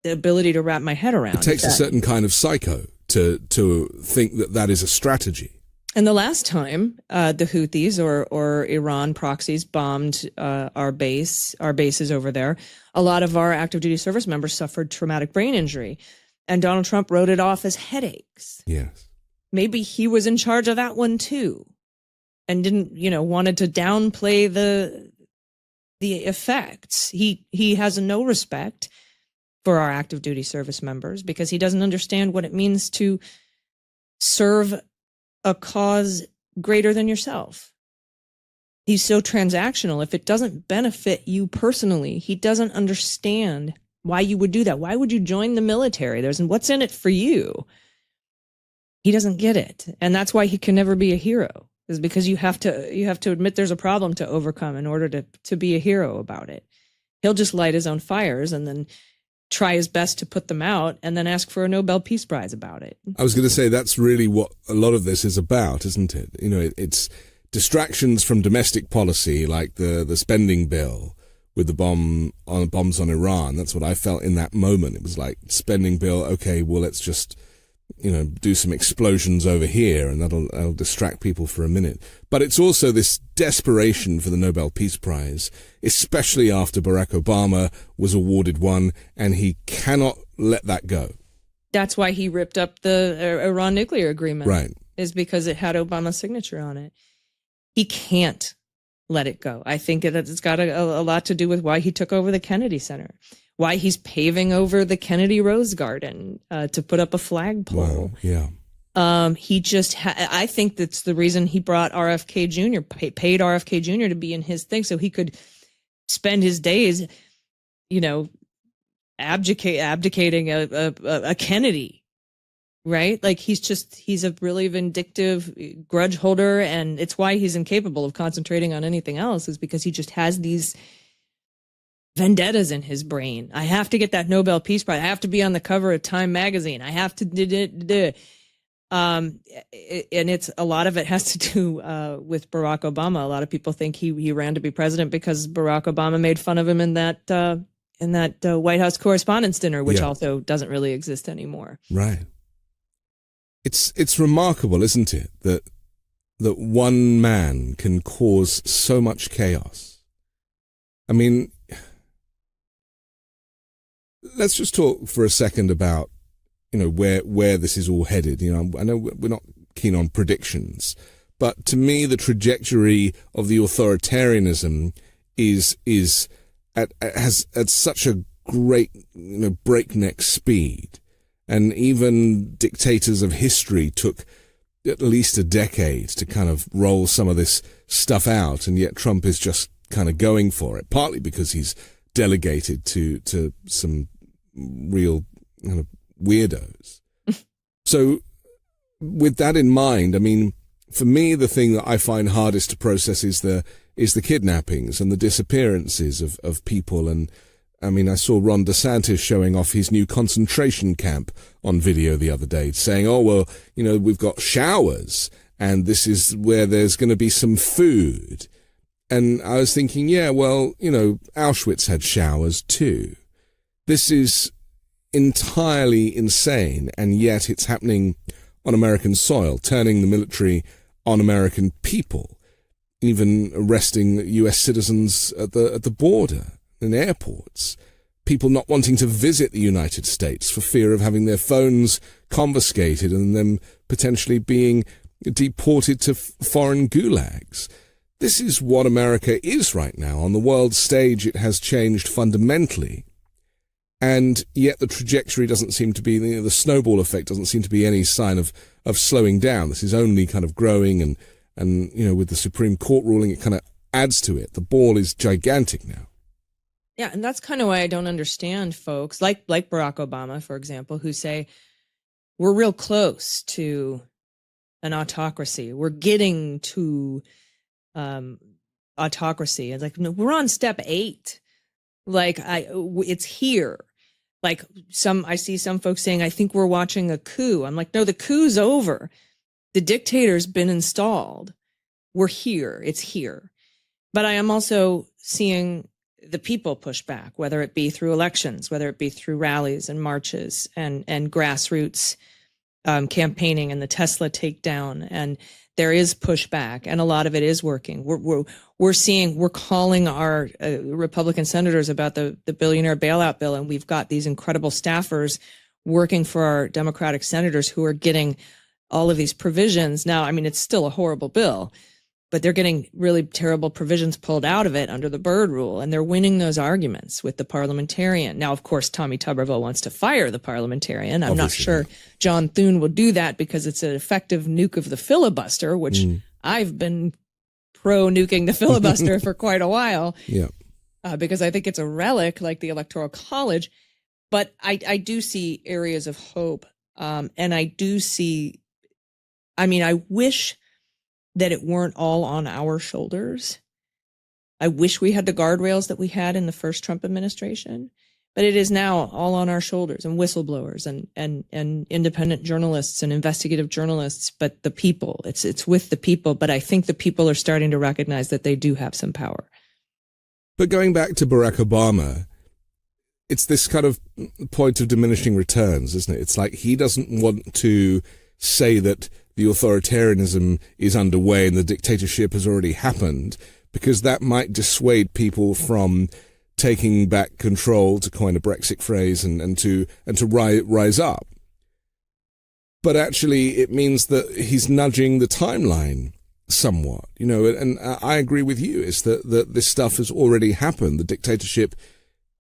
B: ability to wrap my head around.
A: It takes a certain kind of psycho to think that is a strategy.
B: And the last time the Houthis or Iran proxies bombed our bases over there, a lot of our active duty service members suffered traumatic brain injury, and Donald Trump wrote it off as headaches.
A: Yes.
B: Maybe he was in charge of that one too, and didn't, wanted to downplay the effects. He has no respect for our active duty service members because he doesn't understand what it means to serve a cause greater than yourself. He's so transactional. If it doesn't benefit you personally, he doesn't understand why you would do that. Why would you join the military? What's in it for you? He doesn't get it. And that's why he can never be a hero, is because you have to admit there's a problem to overcome in order to be a hero about it. He'll just light his own fires and then try his best to put them out and then ask for a Nobel Peace Prize about it.
A: I was going to say that's really what a lot of this is about, isn't it? You know, it's distractions from domestic policy, like the spending bill with the bombs on Iran. That's what I felt in that moment. It was like spending bill. Okay, well, let's just, you know, do some explosions over here and that'll distract people for a minute. But it's also this desperation for the Nobel Peace Prize, especially after Barack Obama was awarded one, and he cannot let that go.
B: That's why he ripped up the Iran nuclear agreement.
A: Right.
B: Is because it had Obama's signature on it. He can't let it go. I think it's got a lot to do with why he took over the Kennedy Center, why he's paving over the Kennedy Rose Garden to put up a flagpole.
A: Wow, yeah.
B: He just, I think that's the reason he brought RFK Jr., paid RFK Jr. to be in his thing so he could spend his days, you know, abdicating a Kennedy, right? Like he's a really vindictive grudge holder, and it's why he's incapable of concentrating on anything else, is because he just has these vendettas in his brain. I have to get that Nobel Peace Prize. I have to be on the cover of Time magazine. I have to and it's a lot of it has to do with Barack Obama. A lot of people think he ran to be president because Barack Obama made fun of him in that White House Correspondents' Dinner, which also doesn't really exist anymore.
A: Right. It's remarkable, isn't it, that one man can cause so much chaos. I mean, let's just talk for a second about, you know, where this is all headed. You know, I know we're not keen on predictions, but to me, the trajectory of the authoritarianism has at such a great, you know, breakneck speed. And even dictators of history took at least a decade to kind of roll some of this stuff out, and yet Trump is just kind of going for it, partly because he's delegated to some real kind of weirdos. So with that in mind, I mean, for me, the thing that I find hardest to process is the kidnappings and the disappearances of people. And I mean, I saw Ron DeSantis showing off his new concentration camp on video the other day, saying, oh, well, you know, we've got showers and this is where there's going to be some food. And I was thinking, yeah, well, you know, Auschwitz had showers too. This is entirely insane, and yet it's happening on American soil, turning the military on American people, even arresting U.S. citizens at the border, in airports, people not wanting to visit the United States for fear of having their phones confiscated and them potentially being deported to foreign gulags. This is what America is right now. On the world stage, it has changed fundamentally. And yet the trajectory doesn't seem to be, the snowball effect doesn't seem to be any sign of slowing down. This is only kind of growing, and you know, with the Supreme Court ruling, it kind of adds to it. The ball is gigantic now.
B: Yeah, and that's kind of why I don't understand folks like Barack Obama, for example, who say we're real close to an autocracy. We're getting to autocracy. It's like, no, we're on step 8. Like it's here. Like I see some folks saying, I think we're watching a coup. I'm like, no, the coup's over. The dictator's been installed. We're here. It's here. But I am also seeing the people push back, whether it be through elections, whether it be through rallies and marches and grassroots campaigning and the Tesla takedown. And there is pushback, and a lot of it is working. We're calling our Republican senators about the billionaire bailout bill, and we've got these incredible staffers working for our Democratic senators who are getting all of these provisions. Now, I mean, it's still a horrible bill, but they're getting really terrible provisions pulled out of it under the Byrd rule, and they're winning those arguments with the parliamentarian. Now, of course, Tommy Tuberville wants to fire the parliamentarian. I'm not sure John Thune will do that because it's an effective nuke of the filibuster, which I've been pro-nuking the filibuster for quite a while.
A: Yeah,
B: because I think it's a relic like the Electoral College. But I do see areas of hope. And I do see, I wish that it weren't all on our shoulders. I wish we had the guardrails that we had in the first Trump administration, but it is now all on our shoulders, and whistleblowers and independent journalists and investigative journalists, but the people, it's with the people. But I think the people are starting to recognize that they do have some power.
A: But going back to Barack Obama, it's this kind of point of diminishing returns, isn't it? It's like he doesn't want to say that the authoritarianism is underway and the dictatorship has already happened, because that might dissuade people from taking back control, to coin a Brexit phrase, and to rise up. But actually, it means that he's nudging the timeline somewhat, and I agree with you. It's that this stuff has already happened. The dictatorship,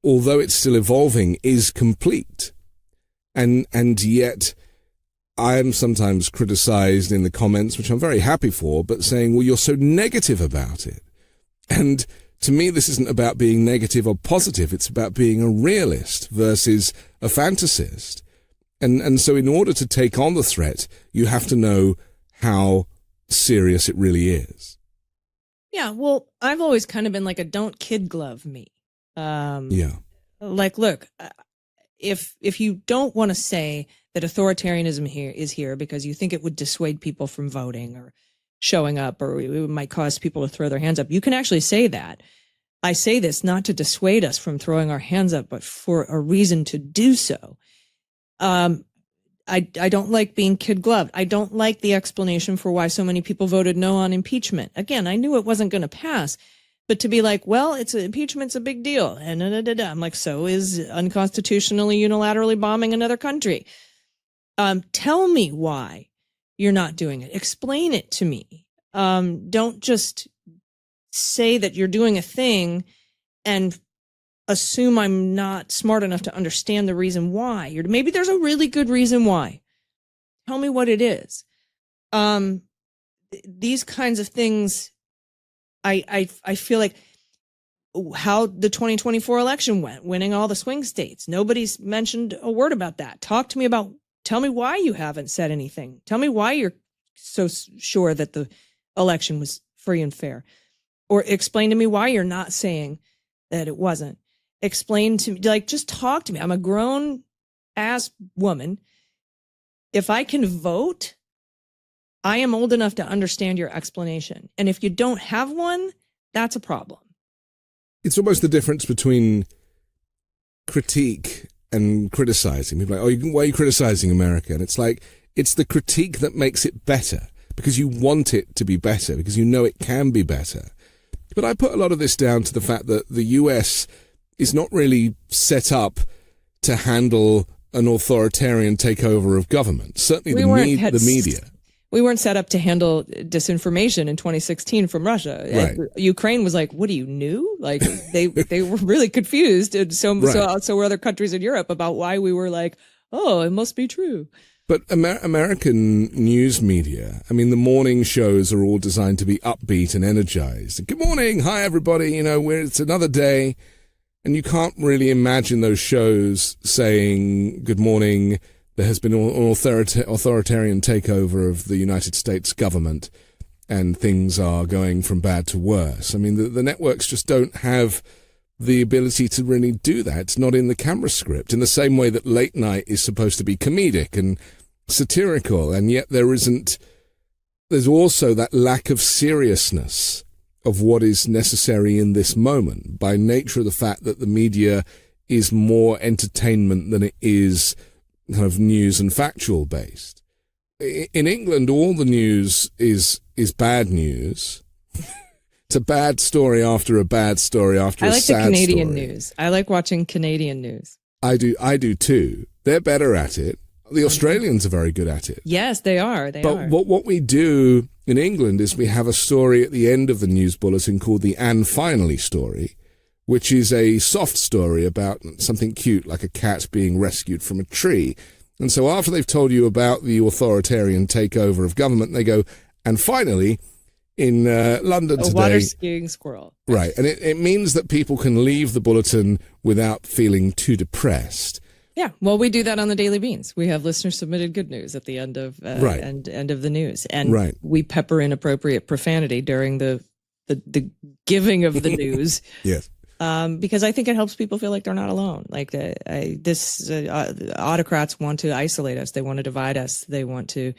A: although it's still evolving, is complete. And yet I am sometimes criticized in the comments, which I'm very happy for, but saying, well, you're so negative about it. And to me, this isn't about being negative or positive. It's about being a realist versus a fantasist. And so in order to take on the threat, you have to know how serious it really is.
B: Yeah, well, I've always kind of been like a don't kid glove me. Like, look, if you don't want to say that authoritarianism is here because you think it would dissuade people from voting or showing up, or it might cause people to throw their hands up, you can actually say that. I say this not to dissuade us from throwing our hands up, but for a reason to do so. I don't like being kid gloved. I don't like the explanation for why so many people voted no on impeachment. Again, I knew it wasn't going to pass, but to be like, well, impeachment's a big deal. And I'm like, so is unconstitutionally unilaterally bombing another country. Tell me why you're not doing it. Explain it to me. Don't just say that you're doing a thing and assume I'm not smart enough to understand the reason why. Maybe there's a really good reason why. Tell me what it is. These kinds of things, I feel like how the 2024 election went, winning all the swing states. Nobody's mentioned a word about that. Tell me why you haven't said anything. Tell me why you're so sure that the election was free and fair. Or explain to me why you're not saying that it wasn't. Explain to me, just talk to me. I'm a grown ass woman. If I can vote, I am old enough to understand your explanation. And if you don't have one, that's a problem.
A: It's almost the difference between critique and criticizing. People are like, why are you criticizing America? And it's like, it's the critique that makes it better, because you want it to be better, because you know it can be better. But I put a lot of this down to the fact that the US is not really set up to handle an authoritarian takeover of government. Certainly the media. We
B: weren't set up to handle disinformation in 2016 from Russia.
A: Right.
B: Ukraine was like, what, are you new? Like they were really confused. And so were other countries in Europe about why we were like, oh, it must be true.
A: But American news media, the morning shows are all designed to be upbeat and energized. Good morning. Hi, everybody. It's another day. And you can't really imagine those shows saying, good morning, there has been an authoritarian takeover of the United States government and things are going from bad to worse. The networks just don't have the ability to really do that. It's not in the camera script, in the same way that late night is supposed to be comedic and satirical, and yet there's also that lack of seriousness of what is necessary in this moment, by nature of the fact that the media is more entertainment than it is kind of news and factual based. In England, all the news is bad news. It's a bad story after a bad story after a sad story.
B: I like the Canadian news. I like watching Canadian news.
A: I do too. They're better at it. The Australians are very good at it.
B: Yes, they are.
A: But what we do in England is we have a story at the end of the news bulletin called the "And Finally" story, which is a soft story about something cute, like a cat being rescued from a tree. And so after they've told you about the authoritarian takeover of government, they go, "And finally, in London today..."
B: A water skiing squirrel.
A: Right. And it means that people can leave the bulletin without feeling too depressed.
B: Yeah, well, we do that on the Daily Beans. We have listener submitted good news at the end of
A: Right.
B: end of the news, and
A: Right.
B: we pepper in appropriate profanity during the giving of the news.
A: Yes.
B: Because I think it helps people feel like they're not alone. Like autocrats want to isolate us. They want to divide us. They want to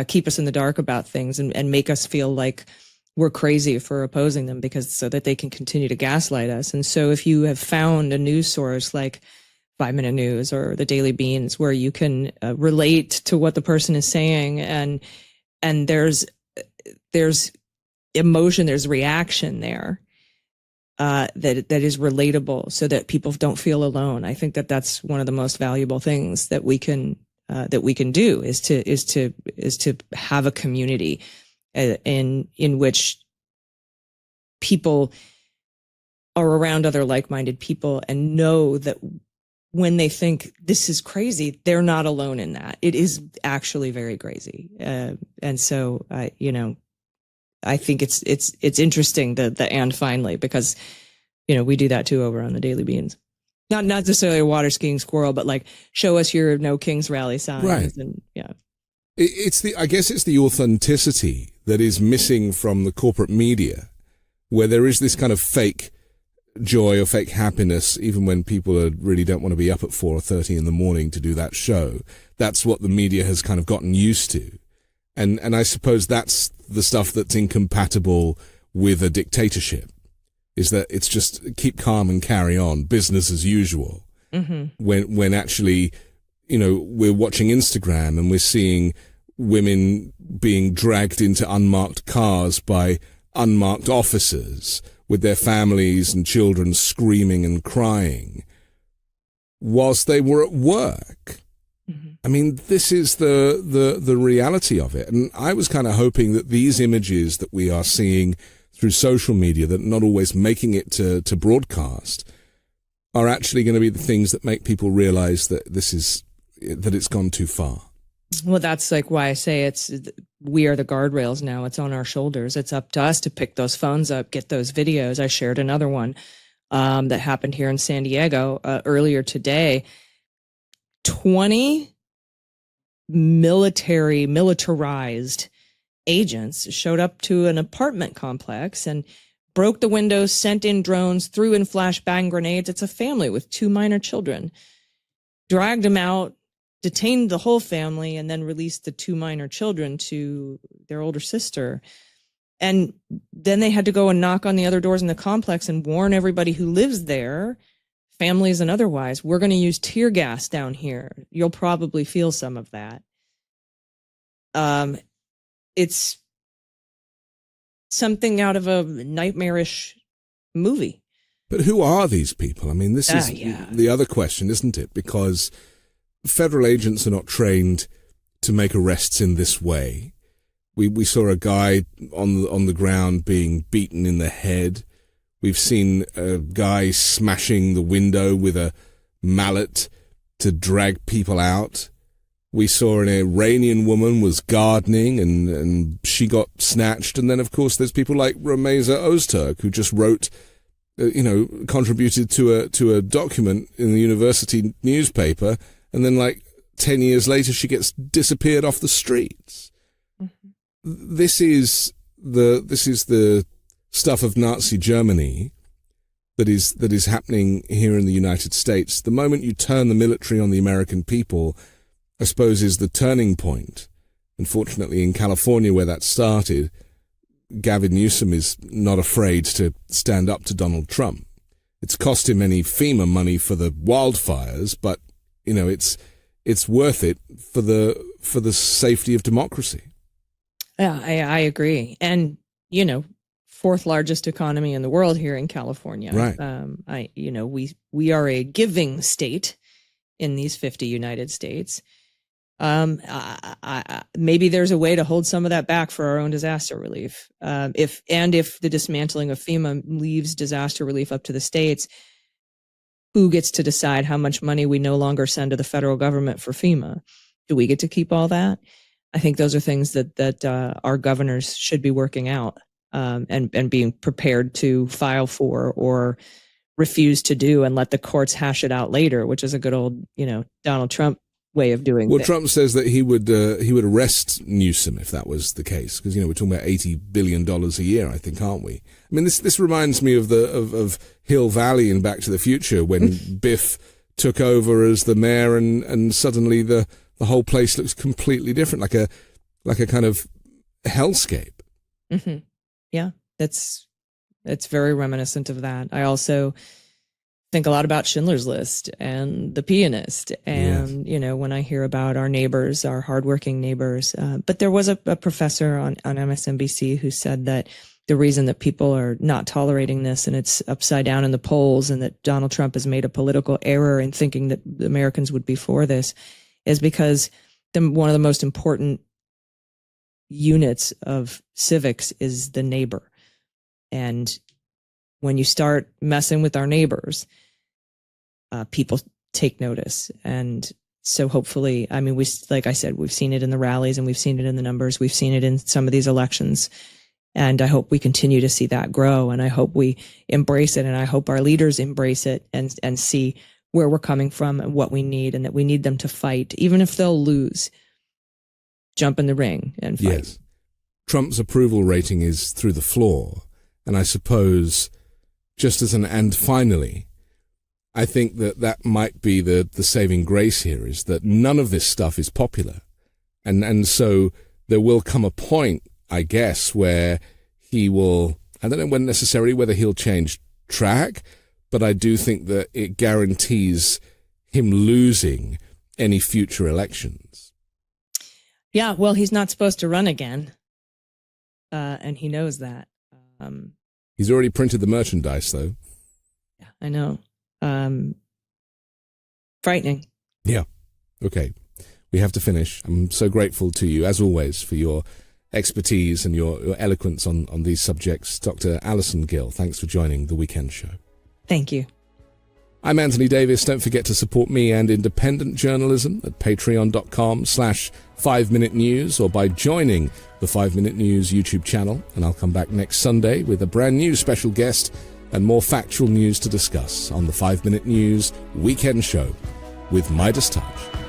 B: keep us in the dark about things and make us feel like we're crazy for opposing them, because so that they can continue to gaslight us. And so if you have found a news source like 5-Minute News or the Daily Beans where you can relate to what the person is saying, and there's emotion, there's reaction there, that is relatable, so that people don't feel alone. I think that that's one of the most valuable things that we can do is to have a community in which people are around other like-minded people and know that when they think this is crazy, they're not alone in that. It is actually very crazy. And so, I think it's interesting, the and finally, because, we do that too over on the Daily Beans. Not necessarily a water skiing squirrel, but like, show us your No Kings rally signs.
A: Right.
B: And yeah.
A: I guess it's the authenticity that is missing from the corporate media, where there is this kind of fake joy or fake happiness, even when people really don't want to be up at 4:30 in the morning to do that show. That's what the media has kind of gotten used to. And I suppose that's the stuff that's incompatible with a dictatorship, is that it's just keep calm and carry on, business as usual. Mm-hmm. When actually, we're watching Instagram and we're seeing women being dragged into unmarked cars by unmarked officers with their families and children screaming and crying whilst they were at work. Mm-hmm. I mean, this is the reality of it. And I was kind of hoping that these images that we are seeing through social media, that not always making it to broadcast, are actually going to be the things that make people realize that it's gone too far.
B: Well, that's like why I say we are the guardrails now. It's on our shoulders. It's up to us to pick those phones up, get those videos. I shared another one that happened here in San Diego earlier today. 20 militarized agents showed up to an apartment complex and broke the windows, sent in drones, threw in flashbang grenades. It's a family with 2 minor children. Dragged them out, detained the whole family, and then released the 2 minor children to their older sister. And then they had to go and knock on the other doors in the complex and warn everybody who lives there, families and otherwise, we're going to use tear gas down here. You'll probably feel some of that. It's something out of a nightmarish movie.
A: But who are these people? I mean, this is the other question, isn't it? Because federal agents are not trained to make arrests in this way. We saw a guy on the ground being beaten in the head. We've seen a guy smashing the window with a mallet to drag people out. We saw an Iranian woman was gardening and she got snatched. And then, of course, there's people like Rameza Ozturk, who just wrote, contributed to a document in the university newspaper. And then, like 10 years later, she gets disappeared off the streets. Mm-hmm. This is the stuff of Nazi Germany that is happening here in the United States. The moment you turn the military on the American people, I suppose, is the turning point. Unfortunately, in California, where that started, Gavin Newsom is not afraid to stand up to Donald Trump. It's cost him any FEMA money for the wildfires, but it's worth it for the safety of democracy.
B: Yeah, I agree. And, 4th largest economy in the world here in California.
A: Right.
B: We are a giving state in these 50 United States. Maybe there's a way to hold some of that back for our own disaster relief. If the dismantling of FEMA leaves disaster relief up to the states, who gets to decide how much money we no longer send to the federal government for FEMA? Do we get to keep all that? I think those are things that our governors should be working out, and being prepared to file for or refuse to do and let the courts hash it out later, which is a good old, Donald Trump way of doing
A: Well,
B: things.
A: Trump says that he would arrest Newsom if that was the case, because we're talking about $80 billion a year, I think, aren't we? I mean, this reminds me of Hill Valley in Back to the Future when Biff took over as the mayor, and suddenly the whole place looks completely different, like a kind of hellscape.
B: Mm-hmm. Yeah, it's very reminiscent of that. I also think a lot about Schindler's List and The Pianist. And, when I hear about our neighbors, our hardworking neighbors, but there was a professor on MSNBC who said that the reason that people are not tolerating this and it's upside down in the polls and that Donald Trump has made a political error in thinking that the Americans would be for this is because one of the most important units of civics is the neighbor. And when you start messing with our neighbors, people take notice. And so hopefully, I mean, like I said, we've seen it in the rallies and we've seen it in the numbers. We've seen it in some of these elections. And I hope we continue to see that grow. And I hope we embrace it. And I hope our leaders embrace it and see where we're coming from and what we need, and that we need them to fight, even if they'll lose. Jump in the ring and fight.
A: Yes. Trump's approval rating is through the floor. And I suppose, and finally, I think that might be the saving grace here, is that none of this stuff is popular. And so there will come a point, I guess, where he will, I don't know when necessarily whether he'll change track, but I do think that it guarantees him losing any future elections.
B: Yeah, well, he's not supposed to run again. And he knows that.
A: He's already printed the merchandise, though.
B: Yeah, I know. Frightening.
A: Yeah. Okay. We have to finish. I'm so grateful to you, as always, for your expertise and your eloquence on these subjects. Dr. Alison Gill, thanks for joining The Weekend Show.
B: Thank you.
A: I'm Anthony Davis. Don't forget to support me and independent journalism at patreon.com/5Minute News or by joining the 5 Minute News YouTube channel. And I'll come back next Sunday with a brand new special guest and more factual news to discuss on the 5 Minute News Weekend Show with Midas Touch.